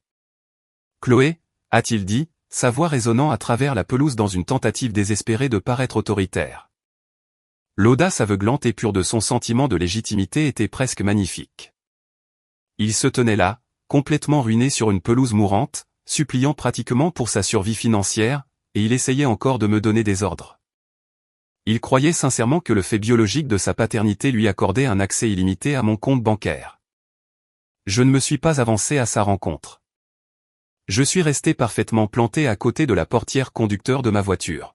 « Chloé », a-t-il dit, sa voix résonnant à travers la pelouse dans une tentative désespérée de paraître autoritaire. L'audace aveuglante et pure de son sentiment de légitimité était presque magnifique. Il se tenait là, complètement ruiné sur une pelouse mourante, suppliant pratiquement pour sa survie financière, et il essayait encore de me donner des ordres. Il croyait sincèrement que le fait biologique de sa paternité lui accordait un accès illimité à mon compte bancaire. Je ne me suis pas avancé à sa rencontre. Je suis resté parfaitement planté à côté de la portière conducteur de ma voiture.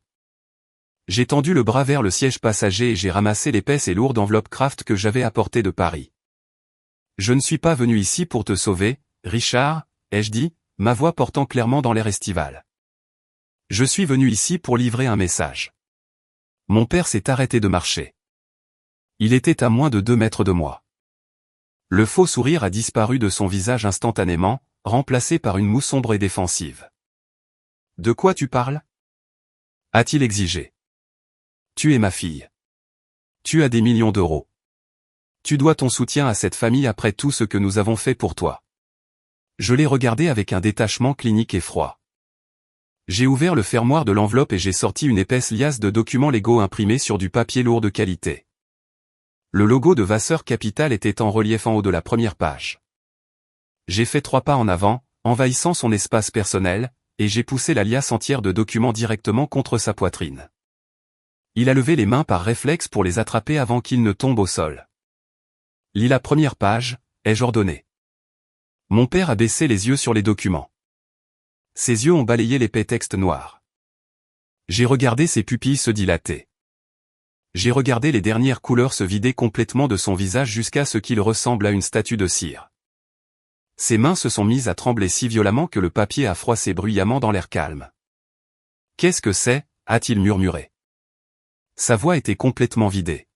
J'ai tendu le bras vers le siège passager et j'ai ramassé l'épaisse et lourde enveloppe Kraft que j'avais apportée de Paris. « Je ne suis pas venu ici pour te sauver, Richard », ai-je dit, ma voix portant clairement dans l'air estival. « Je suis venu ici pour livrer un message. » Mon père s'est arrêté de marcher. Il était à moins de 2 mètres de moi. Le faux sourire a disparu de son visage instantanément, remplacé par une moue sombre et défensive. « De quoi tu parles » a-t-il exigé. « Tu es ma fille. Tu as des millions d'euros. Tu dois ton soutien à cette famille après tout ce que nous avons fait pour toi. » Je l'ai regardé avec un détachement clinique et froid. J'ai ouvert le fermoir de l'enveloppe et j'ai sorti une épaisse liasse de documents légaux imprimés sur du papier lourd de qualité. Le logo de Vasseur Capital était en relief en haut de la première page. J'ai fait 3 pas en avant, envahissant son espace personnel, et j'ai poussé la liasse entière de documents directement contre sa poitrine. Il a levé les mains par réflexe pour les attraper avant qu'ils ne tombent au sol. « Lis la première page », ai-je ordonné. Mon père a baissé les yeux sur les documents. Ses yeux ont balayé l'épais texte noir. J'ai regardé ses pupilles se dilater. J'ai regardé les dernières couleurs se vider complètement de son visage jusqu'à ce qu'il ressemble à une statue de cire. Ses mains se sont mises à trembler si violemment que le papier a froissé bruyamment dans l'air calme. « Qu'est-ce que c'est » a-t-il murmuré. Sa voix était complètement vidée.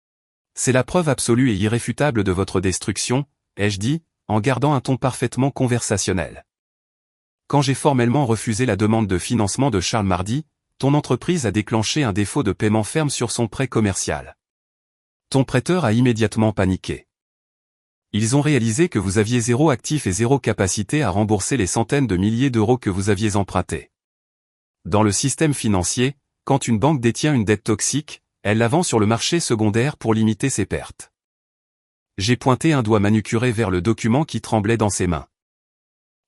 « C'est la preuve absolue et irréfutable de votre destruction », ai-je dit, en gardant un ton parfaitement conversationnel. Quand j'ai formellement refusé la demande de financement de Charles mardi, ton entreprise a déclenché un défaut de paiement ferme sur son prêt commercial. Ton prêteur a immédiatement paniqué. Ils ont réalisé que vous aviez zéro actif et zéro capacité à rembourser les centaines de milliers d'euros que vous aviez empruntés. Dans le système financier, quand une banque détient une dette toxique, elle la vend sur le marché secondaire pour limiter ses pertes. J'ai pointé un doigt manucuré vers le document qui tremblait dans ses mains.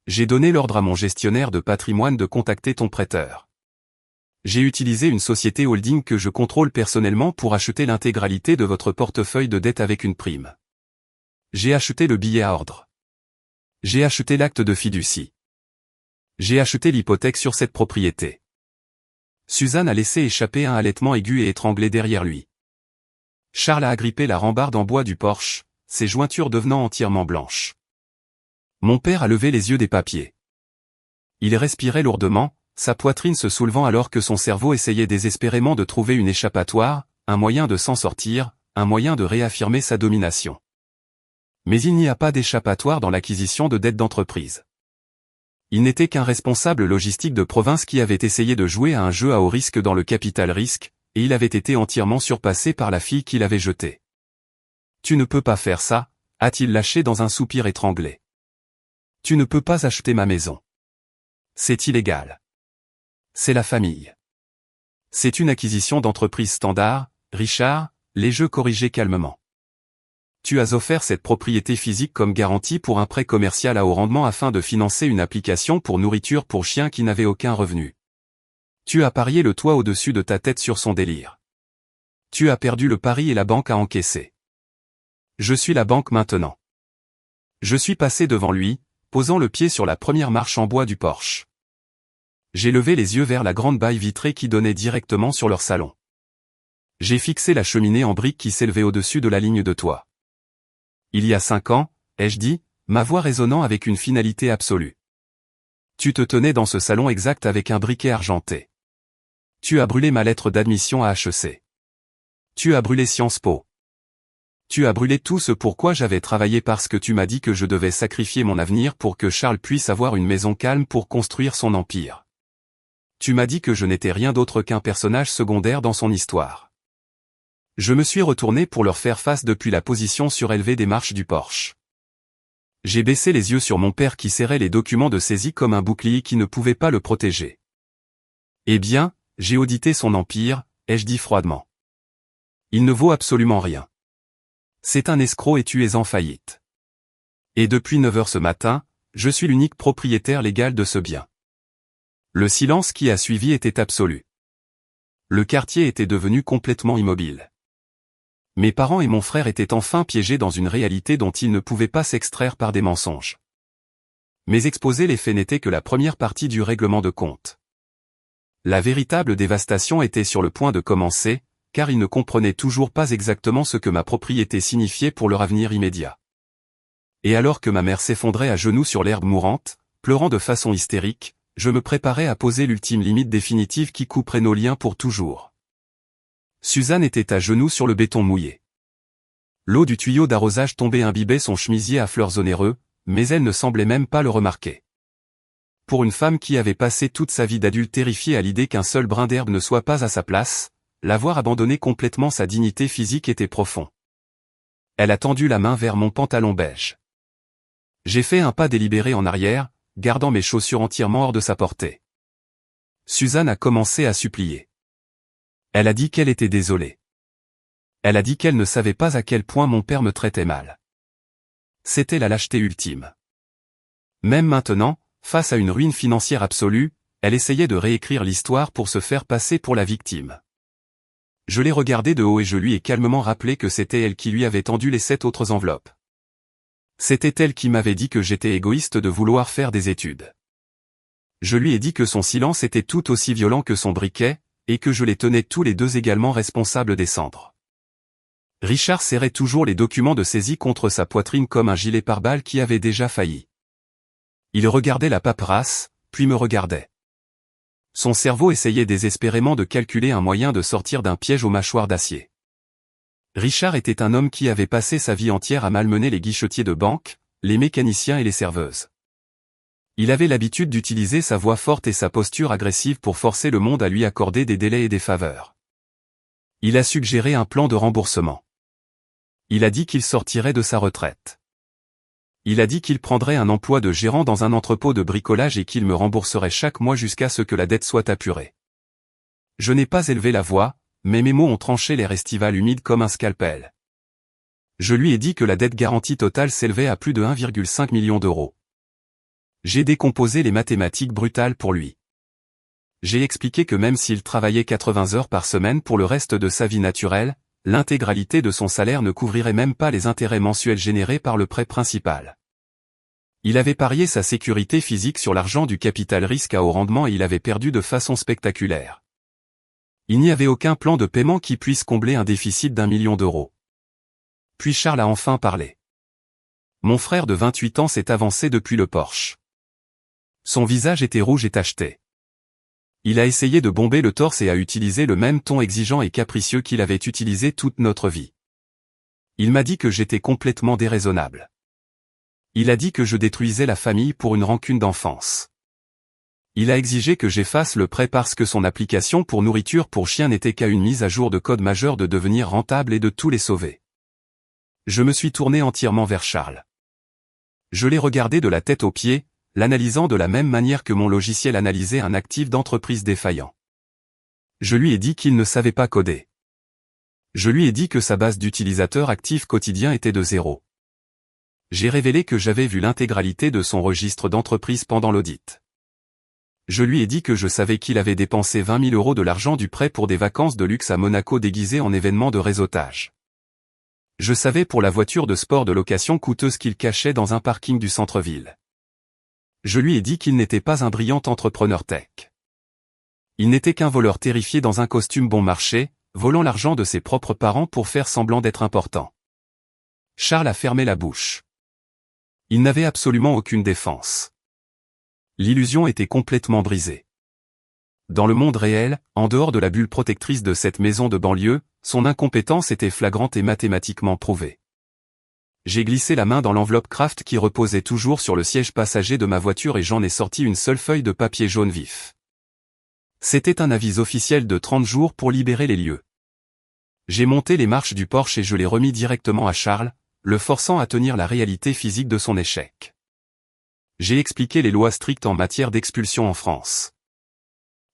J'ai donné l'ordre à mon gestionnaire de patrimoine de contacter ton prêteur. J'ai utilisé une société holding que je contrôle personnellement pour acheter l'intégralité de votre portefeuille de dette avec une prime. J'ai acheté le billet à ordre. J'ai acheté l'acte de fiducie. J'ai acheté l'hypothèque sur cette propriété. Suzanne a laissé échapper un halètement aigu et étranglé derrière lui. Charles a agrippé la rambarde en bois du porche, ses jointures devenant entièrement blanches. Mon père a levé les yeux des papiers. Il respirait lourdement, sa poitrine se soulevant alors que son cerveau essayait désespérément de trouver une échappatoire, un moyen de s'en sortir, un moyen de réaffirmer sa domination. Mais il n'y a pas d'échappatoire dans l'acquisition de dettes d'entreprise. Il n'était qu'un responsable logistique de province qui avait essayé de jouer à un jeu à haut risque dans le capital risque, et il avait été entièrement surpassé par la fille qui l'avait jeté. « Tu ne peux pas faire ça », a-t-il lâché dans un soupir étranglé. « Tu ne peux pas acheter ma maison. C'est illégal. C'est la famille. C'est une acquisition d'entreprise standard, Richard, les jeux corrigés calmement. Tu as offert cette propriété physique comme garantie pour un prêt commercial à haut rendement afin de financer une application pour nourriture pour chiens qui n'avait aucun revenu. Tu as parié le toit au-dessus de ta tête sur son délire. Tu as perdu le pari et la banque a encaissé. Je suis la banque maintenant. Je suis passé devant lui, posant le pied sur la première marche en bois du porche. J'ai levé les yeux vers la grande baille vitrée qui donnait directement sur leur salon. J'ai fixé la cheminée en briques qui s'élevait au-dessus de la ligne de toit. Il y a 5 ans, ai-je dit, ma voix résonnant avec une finalité absolue. Tu te tenais dans ce salon exact avec un briquet argenté. Tu as brûlé ma lettre d'admission à HEC. Tu as brûlé Sciences Po. Tu as brûlé tout ce pourquoi j'avais travaillé parce que tu m'as dit que je devais sacrifier mon avenir pour que Charles puisse avoir une maison calme pour construire son empire. Tu m'as dit que je n'étais rien d'autre qu'un personnage secondaire dans son histoire. Je me suis retourné pour leur faire face depuis la position surélevée des marches du porche. J'ai baissé les yeux sur mon père qui serrait les documents de saisie comme un bouclier qui ne pouvait pas le protéger. Eh bien, j'ai audité son empire, ai-je dit froidement. Il ne vaut absolument rien. C'est un escroc et tu es en faillite. Et depuis 9 heures ce matin, je suis l'unique propriétaire légal de ce bien. Le silence qui a suivi était absolu. Le quartier était devenu complètement immobile. Mes parents et mon frère étaient enfin piégés dans une réalité dont ils ne pouvaient pas s'extraire par des mensonges. Mais exposer les faits n'était que la première partie du règlement de compte. La véritable dévastation était sur le point de commencer, car ils ne comprenaient toujours pas exactement ce que ma propriété signifiait pour leur avenir immédiat. Et alors que ma mère s'effondrait à genoux sur l'herbe mourante, pleurant de façon hystérique, je me préparais à poser l'ultime limite définitive qui couperait nos liens pour toujours. Suzanne était à genoux sur le béton mouillé. L'eau du tuyau d'arrosage tombait imbibait son chemisier à fleurs onéreux, mais elle ne semblait même pas le remarquer. Pour une femme qui avait passé toute sa vie d'adulte terrifiée à l'idée qu'un seul brin d'herbe ne soit pas à sa place, l'avoir abandonné complètement sa dignité physique était profond. Elle a tendu la main vers mon pantalon beige. J'ai fait un pas délibéré en arrière, gardant mes chaussures entièrement hors de sa portée. Suzanne a commencé à supplier. Elle a dit qu'elle était désolée. Elle a dit qu'elle ne savait pas à quel point mon père me traitait mal. C'était la lâcheté ultime. Même maintenant, face à une ruine financière absolue, elle essayait de réécrire l'histoire pour se faire passer pour la victime. Je l'ai regardée de haut et je lui ai calmement rappelé que c'était elle qui lui avait tendu les 7 autres enveloppes. C'était elle qui m'avait dit que j'étais égoïste de vouloir faire des études. Je lui ai dit que son silence était tout aussi violent que son briquet, et que je les tenais tous les deux également responsables des cendres. Richard serrait toujours les documents de saisie contre sa poitrine comme un gilet pare-balles qui avait déjà failli. Il regardait la paperasse, puis me regardait. Son cerveau essayait désespérément de calculer un moyen de sortir d'un piège aux mâchoires d'acier. Richard était un homme qui avait passé sa vie entière à malmener les guichetiers de banque, les mécaniciens et les serveuses. Il avait l'habitude d'utiliser sa voix forte et sa posture agressive pour forcer le monde à lui accorder des délais et des faveurs. Il a suggéré un plan de remboursement. Il a dit qu'il sortirait de sa retraite. Il a dit qu'il prendrait un emploi de gérant dans un entrepôt de bricolage et qu'il me rembourserait chaque mois jusqu'à ce que la dette soit apurée. Je n'ai pas élevé la voix, mais mes mots ont tranché l'air estival humide comme un scalpel. Je lui ai dit que la dette garantie totale s'élevait à plus de 1,5 million d'euros. J'ai décomposé les mathématiques brutales pour lui. J'ai expliqué que même s'il travaillait 80 heures par semaine pour le reste de sa vie naturelle, l'intégralité de son salaire ne couvrirait même pas les intérêts mensuels générés par le prêt principal. Il avait parié sa sécurité physique sur l'argent du capital risque à haut rendement et il avait perdu de façon spectaculaire. Il n'y avait aucun plan de paiement qui puisse combler un déficit d'1 million d'euros. Puis Charles a enfin parlé. Mon frère de 28 ans s'est avancé depuis le porche. Son visage était rouge et tacheté. Il a essayé de bomber le torse et a utilisé le même ton exigeant et capricieux qu'il avait utilisé toute notre vie. Il m'a dit que j'étais complètement déraisonnable. Il a dit que je détruisais la famille pour une rancune d'enfance. Il a exigé que j'efface le prêt parce que son application pour nourriture pour chien n'était qu'à une mise à jour de code majeur de devenir rentable et de tous les sauver. Je me suis tourné entièrement vers Charles. Je l'ai regardé de la tête aux pieds, l'analysant de la même manière que mon logiciel analysait un actif d'entreprise défaillant. Je lui ai dit qu'il ne savait pas coder. Je lui ai dit que sa base d'utilisateurs actifs quotidiens était de 0. J'ai révélé que j'avais vu l'intégralité de son registre d'entreprise pendant l'audit. Je lui ai dit que je savais qu'il avait dépensé 20 000 euros de l'argent du prêt pour des vacances de luxe à Monaco déguisées en événement de réseautage. Je savais pour la voiture de sport de location coûteuse qu'il cachait dans un parking du centre-ville. Je lui ai dit qu'il n'était pas un brillant entrepreneur tech. Il n'était qu'un voleur terrifié dans un costume bon marché, volant l'argent de ses propres parents pour faire semblant d'être important. Charles a fermé la bouche. Il n'avait absolument aucune défense. L'illusion était complètement brisée. Dans le monde réel, en dehors de la bulle protectrice de cette maison de banlieue, son incompétence était flagrante et mathématiquement prouvée. J'ai glissé la main dans l'enveloppe Kraft qui reposait toujours sur le siège passager de ma voiture et j'en ai sorti une seule feuille de papier jaune vif. C'était un avis officiel de 30 jours pour libérer les lieux. J'ai monté les marches du Porsche et je l'ai remis directement à Charles, le forçant à tenir la réalité physique de son échec. J'ai expliqué les lois strictes en matière d'expulsion en France.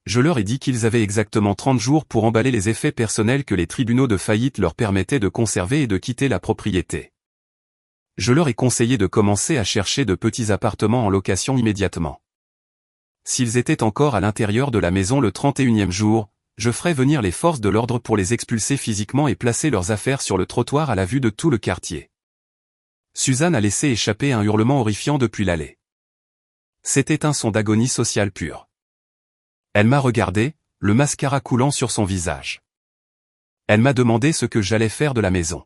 Je leur ai dit qu'ils avaient exactement 30 jours pour emballer les effets personnels que les tribunaux de faillite leur permettaient de conserver et de quitter la propriété. Je leur ai conseillé de commencer à chercher de petits appartements en location immédiatement. S'ils étaient encore à l'intérieur de la maison le 31e jour, je ferais venir les forces de l'ordre pour les expulser physiquement et placer leurs affaires sur le trottoir à la vue de tout le quartier. Suzanne a laissé échapper un hurlement horrifiant depuis l'allée. C'était un son d'agonie sociale pure. Elle m'a regardé, le mascara coulant sur son visage. Elle m'a demandé ce que j'allais faire de la maison.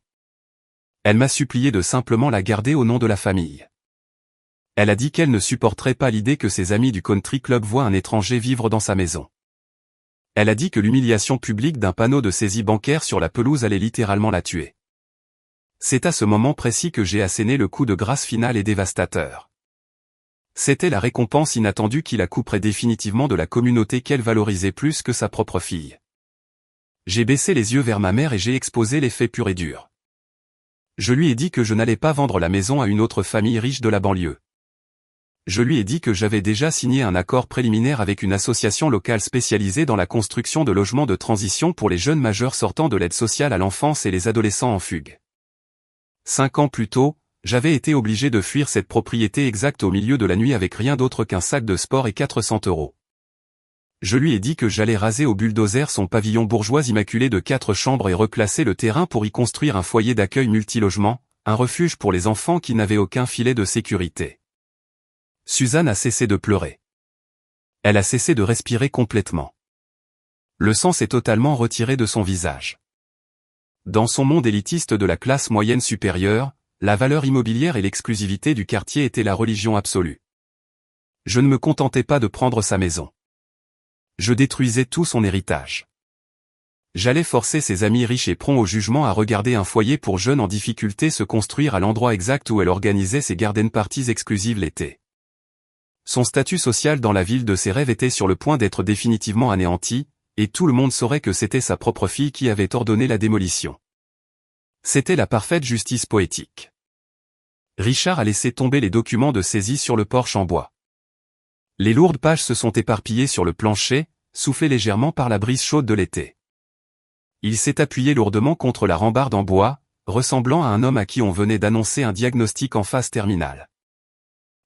Elle m'a supplié de simplement la garder au nom de la famille. Elle a dit qu'elle ne supporterait pas l'idée que ses amis du country club voient un étranger vivre dans sa maison. Elle a dit que l'humiliation publique d'un panneau de saisie bancaire sur la pelouse allait littéralement la tuer. C'est à ce moment précis que j'ai asséné le coup de grâce final et dévastateur. C'était la récompense inattendue qui la couperait définitivement de la communauté qu'elle valorisait plus que sa propre fille. J'ai baissé les yeux vers ma mère et j'ai exposé les faits purs et durs. Je lui ai dit que je n'allais pas vendre la maison à une autre famille riche de la banlieue. Je lui ai dit que j'avais déjà signé un accord préliminaire avec une association locale spécialisée dans la construction de logements de transition pour les jeunes majeurs sortant de l'aide sociale à l'enfance et les adolescents en fugue. 5 ans plus tôt, j'avais été obligé de fuir cette propriété exacte au milieu de la nuit avec rien d'autre qu'un sac de sport et 400 euros. Je lui ai dit que j'allais raser au bulldozer son pavillon bourgeois immaculé de 4 chambres et reclasser le terrain pour y construire un foyer d'accueil multilogement, un refuge pour les enfants qui n'avaient aucun filet de sécurité. Suzanne a cessé de pleurer. Elle a cessé de respirer complètement. Le sang s'est totalement retiré de son visage. Dans son monde élitiste de la classe moyenne supérieure, la valeur immobilière et l'exclusivité du quartier étaient la religion absolue. Je ne me contentais pas de prendre sa maison. Je détruisais tout son héritage. J'allais forcer ses amis riches et prompts au jugement à regarder un foyer pour jeunes en difficulté se construire à l'endroit exact où elle organisait ses garden parties exclusives l'été. Son statut social dans la ville de ses rêves était sur le point d'être définitivement anéanti, et tout le monde saurait que c'était sa propre fille qui avait ordonné la démolition. C'était la parfaite justice poétique. Richard a laissé tomber les documents de saisie sur le porche en bois. Les lourdes pages se sont éparpillées sur le plancher, soufflées légèrement par la brise chaude de l'été. Il s'est appuyé lourdement contre la rambarde en bois, ressemblant à un homme à qui on venait d'annoncer un diagnostic en phase terminale.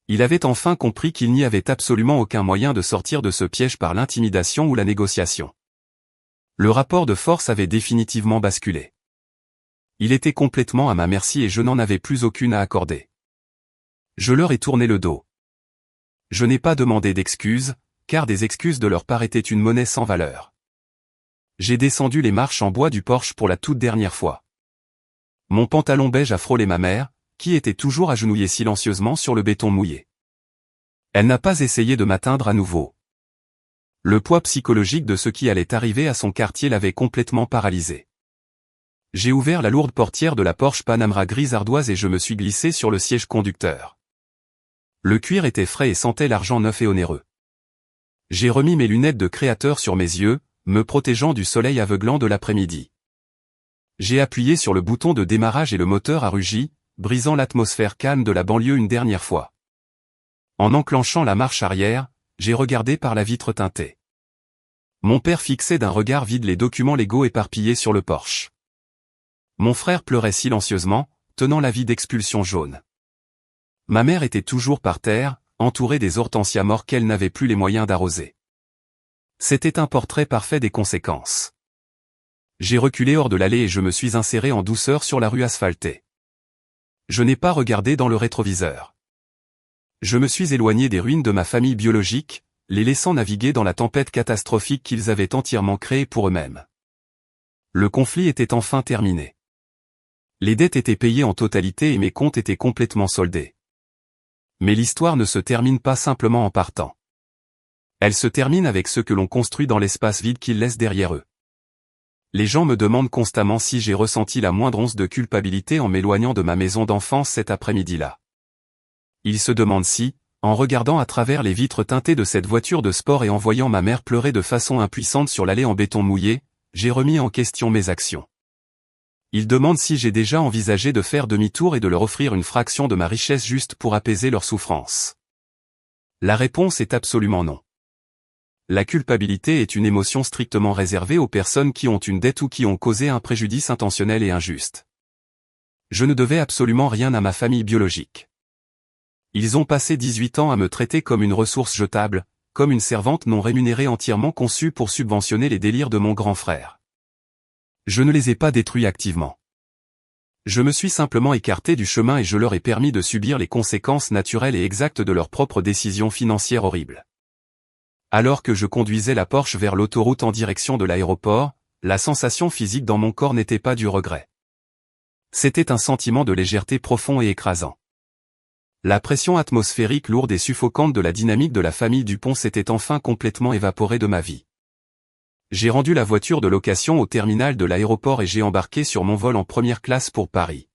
Il avait enfin compris qu'il n'y avait absolument aucun moyen de sortir de ce piège par l'intimidation ou la négociation. Le rapport de force avait définitivement basculé. Il était complètement à ma merci et je n'en avais plus aucune à accorder. Je leur ai tourné le dos. Je n'ai pas demandé d'excuses, car des excuses de leur part étaient une monnaie sans valeur. J'ai descendu les marches en bois du porche pour la toute dernière fois. Mon pantalon beige a frôlé ma mère, qui était toujours agenouillée silencieusement sur le béton mouillé. Elle n'a pas essayé de m'atteindre à nouveau. Le poids psychologique de ce qui allait arriver à son quartier l'avait complètement paralysé. J'ai ouvert la lourde portière de la Porsche Panamera grise ardoise et je me suis glissé sur le siège conducteur. Le cuir était frais et sentait l'argent neuf et onéreux. J'ai remis mes lunettes de créateur sur mes yeux, me protégeant du soleil aveuglant de l'après-midi. J'ai appuyé sur le bouton de démarrage et le moteur a rugi, brisant l'atmosphère calme de la banlieue une dernière fois. En enclenchant la marche arrière, j'ai regardé par la vitre teintée. Mon père fixait d'un regard vide les documents légaux éparpillés sur le porche. Mon frère pleurait silencieusement, tenant l'avis d'expulsion jaune. Ma mère était toujours par terre, entourée des hortensias morts qu'elle n'avait plus les moyens d'arroser. C'était un portrait parfait des conséquences. J'ai reculé hors de l'allée et je me suis inséré en douceur sur la rue asphaltée. Je n'ai pas regardé dans le rétroviseur. Je me suis éloigné des ruines de ma famille biologique, les laissant naviguer dans la tempête catastrophique qu'ils avaient entièrement créée pour eux-mêmes. Le conflit était enfin terminé. Les dettes étaient payées en totalité et mes comptes étaient complètement soldés. Mais l'histoire ne se termine pas simplement en partant. Elle se termine avec ce que l'on construit dans l'espace vide qu'ils laissent derrière eux. Les gens me demandent constamment si j'ai ressenti la moindre once de culpabilité en m'éloignant de ma maison d'enfance cet après-midi-là. Ils se demandent si, en regardant à travers les vitres teintées de cette voiture de sport et en voyant ma mère pleurer de façon impuissante sur l'allée en béton mouillé, j'ai remis en question mes actions. Ils demandent si j'ai déjà envisagé de faire demi-tour et de leur offrir une fraction de ma richesse juste pour apaiser leur souffrance. La réponse est absolument non. La culpabilité est une émotion strictement réservée aux personnes qui ont une dette ou qui ont causé un préjudice intentionnel et injuste. Je ne devais absolument rien à ma famille biologique. Ils ont passé 18 ans à me traiter comme une ressource jetable, comme une servante non rémunérée entièrement conçue pour subventionner les délires de mon grand frère. Je ne les ai pas détruits activement. Je me suis simplement écarté du chemin et je leur ai permis de subir les conséquences naturelles et exactes de leurs propres décisions financières horribles. Alors que je conduisais la Porsche vers l'autoroute en direction de l'aéroport, la sensation physique dans mon corps n'était pas du regret. C'était un sentiment de légèreté profond et écrasant. La pression atmosphérique lourde et suffocante de la dynamique de la famille Dupont s'était enfin complètement évaporée de ma vie. J'ai rendu la voiture de location au terminal de l'aéroport et j'ai embarqué sur mon vol en première classe pour Paris.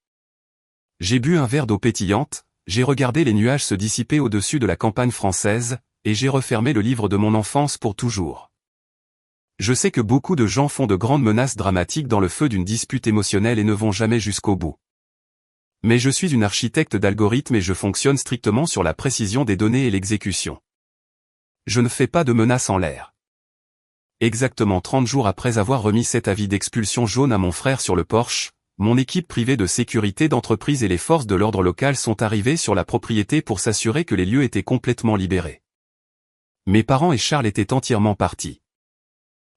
J'ai bu un verre d'eau pétillante, j'ai regardé les nuages se dissiper au-dessus de la campagne française, et j'ai refermé le livre de mon enfance pour toujours. Je sais que beaucoup de gens font de grandes menaces dramatiques dans le feu d'une dispute émotionnelle et ne vont jamais jusqu'au bout. Mais je suis une architecte d'algorithmes et je fonctionne strictement sur la précision des données et l'exécution. Je ne fais pas de menaces en l'air. Exactement 30 jours après avoir remis cet avis d'expulsion jaune à mon frère sur le porche, mon équipe privée de sécurité d'entreprise et les forces de l'ordre local sont arrivées sur la propriété pour s'assurer que les lieux étaient complètement libérés. Mes parents et Charles étaient entièrement partis.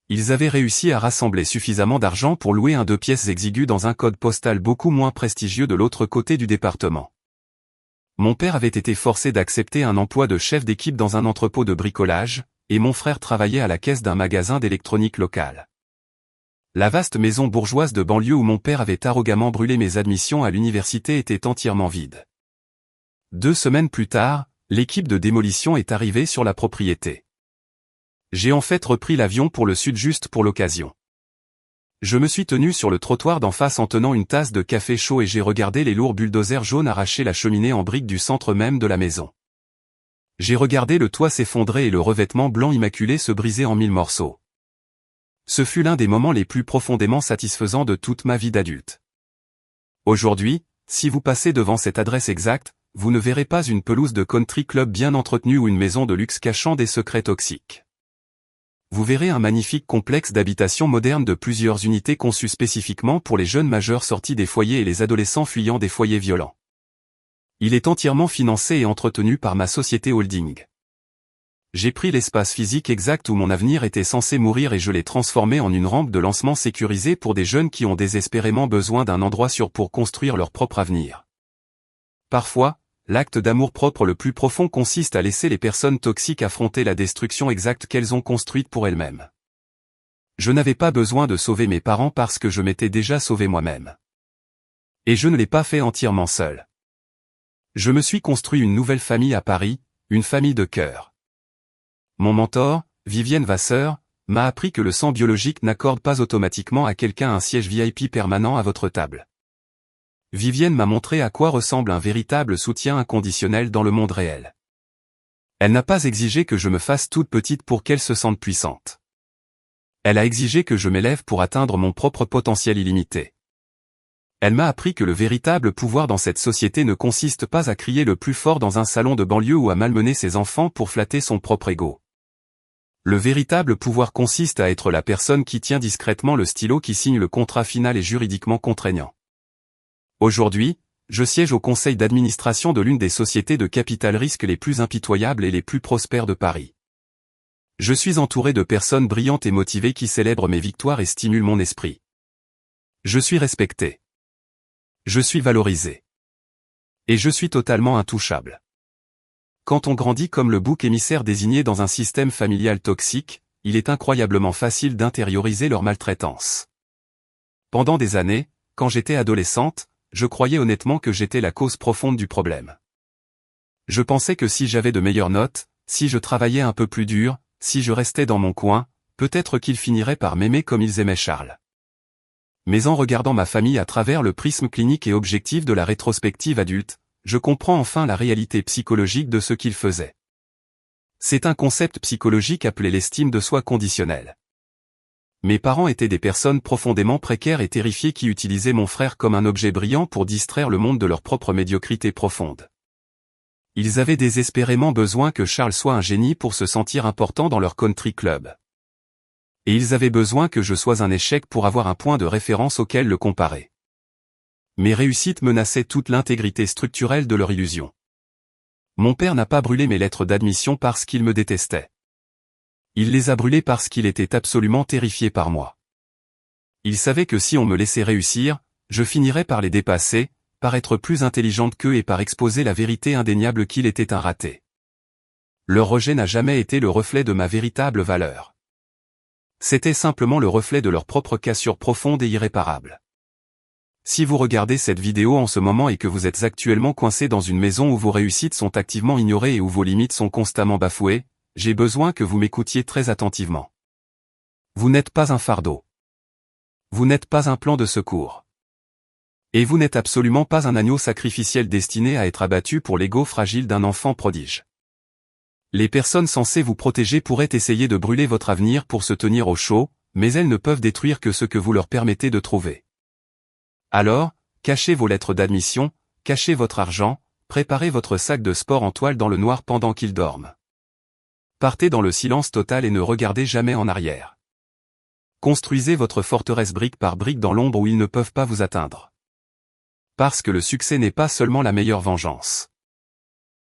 Ils avaient réussi à rassembler suffisamment d'argent pour louer un 2 pièces exigu dans un code postal beaucoup moins prestigieux de l'autre côté du département. Mon père avait été forcé d'accepter un emploi de chef d'équipe dans un entrepôt de bricolage, et mon frère travaillait à la caisse d'un magasin d'électronique local. La vaste maison bourgeoise de banlieue où mon père avait arrogamment brûlé mes admissions à l'université était entièrement vide. 2 semaines plus tard, l'équipe de démolition est arrivée sur la propriété. J'ai en fait repris l'avion pour le sud juste pour l'occasion. Je me suis tenu sur le trottoir d'en face en tenant une tasse de café chaud et j'ai regardé les lourds bulldozers jaunes arracher la cheminée en briques du centre même de la maison. J'ai regardé le toit s'effondrer et le revêtement blanc immaculé se briser en 1000 morceaux. Ce fut l'un des moments les plus profondément satisfaisants de toute ma vie d'adulte. Aujourd'hui, si vous passez devant cette adresse exacte, vous ne verrez pas une pelouse de country club bien entretenue ou une maison de luxe cachant des secrets toxiques. Vous verrez un magnifique complexe d'habitation moderne de plusieurs unités conçues spécifiquement pour les jeunes majeurs sortis des foyers et les adolescents fuyant des foyers violents. Il est entièrement financé et entretenu par ma société holding. J'ai pris l'espace physique exact où mon avenir était censé mourir et je l'ai transformé en une rampe de lancement sécurisée pour des jeunes qui ont désespérément besoin d'un endroit sûr pour construire leur propre avenir. Parfois, l'acte d'amour-propre le plus profond consiste à laisser les personnes toxiques affronter la destruction exacte qu'elles ont construite pour elles-mêmes. Je n'avais pas besoin de sauver mes parents parce que je m'étais déjà sauvé moi-même. Et je ne l'ai pas fait entièrement seul. Je me suis construit une nouvelle famille à Paris, une famille de cœur. Mon mentor, Vivienne Vasseur, m'a appris que le sang biologique n'accorde pas automatiquement à quelqu'un un siège VIP permanent à votre table. Vivienne m'a montré à quoi ressemble un véritable soutien inconditionnel dans le monde réel. Elle n'a pas exigé que je me fasse toute petite pour qu'elle se sente puissante. Elle a exigé que je m'élève pour atteindre mon propre potentiel illimité. Elle m'a appris que le véritable pouvoir dans cette société ne consiste pas à crier le plus fort dans un salon de banlieue ou à malmener ses enfants pour flatter son propre ego. Le véritable pouvoir consiste à être la personne qui tient discrètement le stylo qui signe le contrat final et juridiquement contraignant. Aujourd'hui, je siège au conseil d'administration de l'une des sociétés de capital risque les plus impitoyables et les plus prospères de Paris. Je suis entouré de personnes brillantes et motivées qui célèbrent mes victoires et stimulent mon esprit. Je suis respecté. Je suis valorisé. Et je suis totalement intouchable. Quand on grandit comme le bouc émissaire désigné dans un système familial toxique, il est incroyablement facile d'intérioriser leur maltraitance. Pendant des années, quand j'étais adolescente, je croyais honnêtement que j'étais la cause profonde du problème. Je pensais que si j'avais de meilleures notes, si je travaillais un peu plus dur, si je restais dans mon coin, peut-être qu'ils finiraient par m'aimer comme ils aimaient Charles. Mais en regardant ma famille à travers le prisme clinique et objectif de la rétrospective adulte, je comprends enfin la réalité psychologique de ce qu'ils faisaient. C'est un concept psychologique appelé l'estime de soi conditionnelle. Mes parents étaient des personnes profondément précaires et terrifiées qui utilisaient mon frère comme un objet brillant pour distraire le monde de leur propre médiocrité profonde. Ils avaient désespérément besoin que Charles soit un génie pour se sentir important dans leur country club. Et ils avaient besoin que je sois un échec pour avoir un point de référence auquel le comparer. Mes réussites menaçaient toute l'intégrité structurelle de leur illusion. Mon père n'a pas brûlé mes lettres d'admission parce qu'il me détestait. Il les a brûlées parce qu'il était absolument terrifié par moi. Il savait que si on me laissait réussir, je finirais par les dépasser, par être plus intelligente qu'eux et par exposer la vérité indéniable qu'il était un raté. Leur rejet n'a jamais été le reflet de ma véritable valeur. C'était simplement le reflet de leur propre cassure profonde et irréparable. Si vous regardez cette vidéo en ce moment et que vous êtes actuellement coincé dans une maison où vos réussites sont activement ignorées et où vos limites sont constamment bafouées, j'ai besoin que vous m'écoutiez très attentivement. Vous n'êtes pas un fardeau. Vous n'êtes pas un plan de secours. Et vous n'êtes absolument pas un agneau sacrificiel destiné à être abattu pour l'ego fragile d'un enfant prodige. Les personnes censées vous protéger pourraient essayer de brûler votre avenir pour se tenir au chaud, mais elles ne peuvent détruire que ce que vous leur permettez de trouver. Alors, cachez vos lettres d'admission, cachez votre argent, préparez votre sac de sport en toile dans le noir pendant qu'ils dorment. Partez dans le silence total et ne regardez jamais en arrière. Construisez votre forteresse brique par brique dans l'ombre où ils ne peuvent pas vous atteindre. Parce que le succès n'est pas seulement la meilleure vengeance.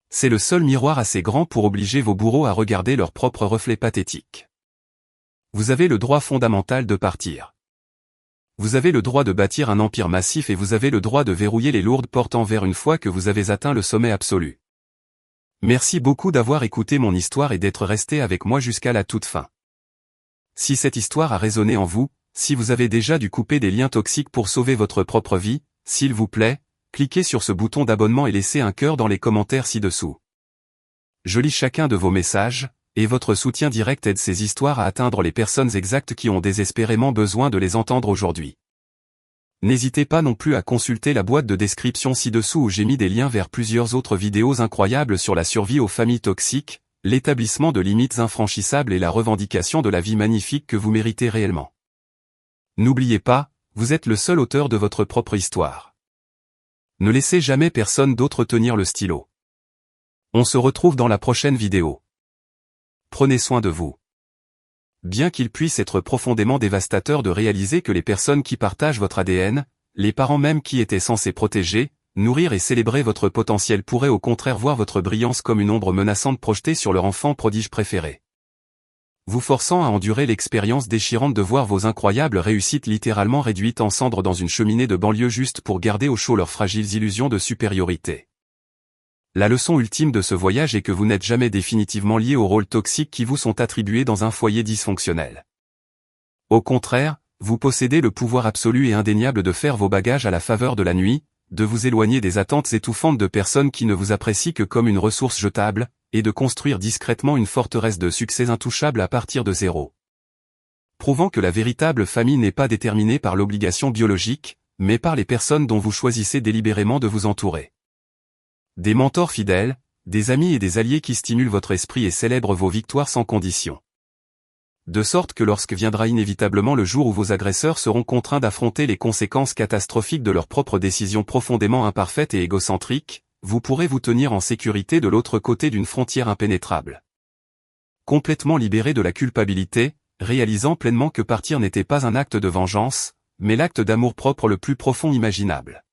C'est le seul miroir assez grand pour obliger vos bourreaux à regarder leur propre reflet pathétique. Vous avez le droit fondamental de partir. Vous avez le droit de bâtir un empire massif et vous avez le droit de verrouiller les lourdes portes envers une fois que vous avez atteint le sommet absolu. Merci beaucoup d'avoir écouté mon histoire et d'être resté avec moi jusqu'à la toute fin. Si cette histoire a résonné en vous, si vous avez déjà dû couper des liens toxiques pour sauver votre propre vie, s'il vous plaît, cliquez sur ce bouton d'abonnement et laissez un cœur dans les commentaires ci-dessous. Je lis chacun de vos messages, et votre soutien direct aide ces histoires à atteindre les personnes exactes qui ont désespérément besoin de les entendre aujourd'hui. N'hésitez pas non plus à consulter la boîte de description ci-dessous où j'ai mis des liens vers plusieurs autres vidéos incroyables sur la survie aux familles toxiques, l'établissement de limites infranchissables et la revendication de la vie magnifique que vous méritez réellement. N'oubliez pas, vous êtes le seul auteur de votre propre histoire. Ne laissez jamais personne d'autre tenir le stylo. On se retrouve dans la prochaine vidéo. Prenez soin de vous. Bien qu'il puisse être profondément dévastateur de réaliser que les personnes qui partagent votre ADN, les parents même qui étaient censés protéger, nourrir et célébrer votre potentiel pourraient au contraire voir votre brillance comme une ombre menaçante projetée sur leur enfant prodige préféré. Vous forçant à endurer l'expérience déchirante de voir vos incroyables réussites littéralement réduites en cendres dans une cheminée de banlieue juste pour garder au chaud leurs fragiles illusions de supériorité. La leçon ultime de ce voyage est que vous n'êtes jamais définitivement lié aux rôles toxiques qui vous sont attribués dans un foyer dysfonctionnel. Au contraire, vous possédez le pouvoir absolu et indéniable de faire vos bagages à la faveur de la nuit, de vous éloigner des attentes étouffantes de personnes qui ne vous apprécient que comme une ressource jetable, et de construire discrètement une forteresse de succès intouchable à partir de zéro. Prouvant que la véritable famille n'est pas déterminée par l'obligation biologique, mais par les personnes dont vous choisissez délibérément de vous entourer. Des mentors fidèles, des amis et des alliés qui stimulent votre esprit et célèbrent vos victoires sans condition. De sorte que lorsque viendra inévitablement le jour où vos agresseurs seront contraints d'affronter les conséquences catastrophiques de leurs propres décisions profondément imparfaites et égocentriques, vous pourrez vous tenir en sécurité de l'autre côté d'une frontière impénétrable. Complètement libéré de la culpabilité, réalisant pleinement que partir n'était pas un acte de vengeance, mais l'acte d'amour-propre le plus profond imaginable.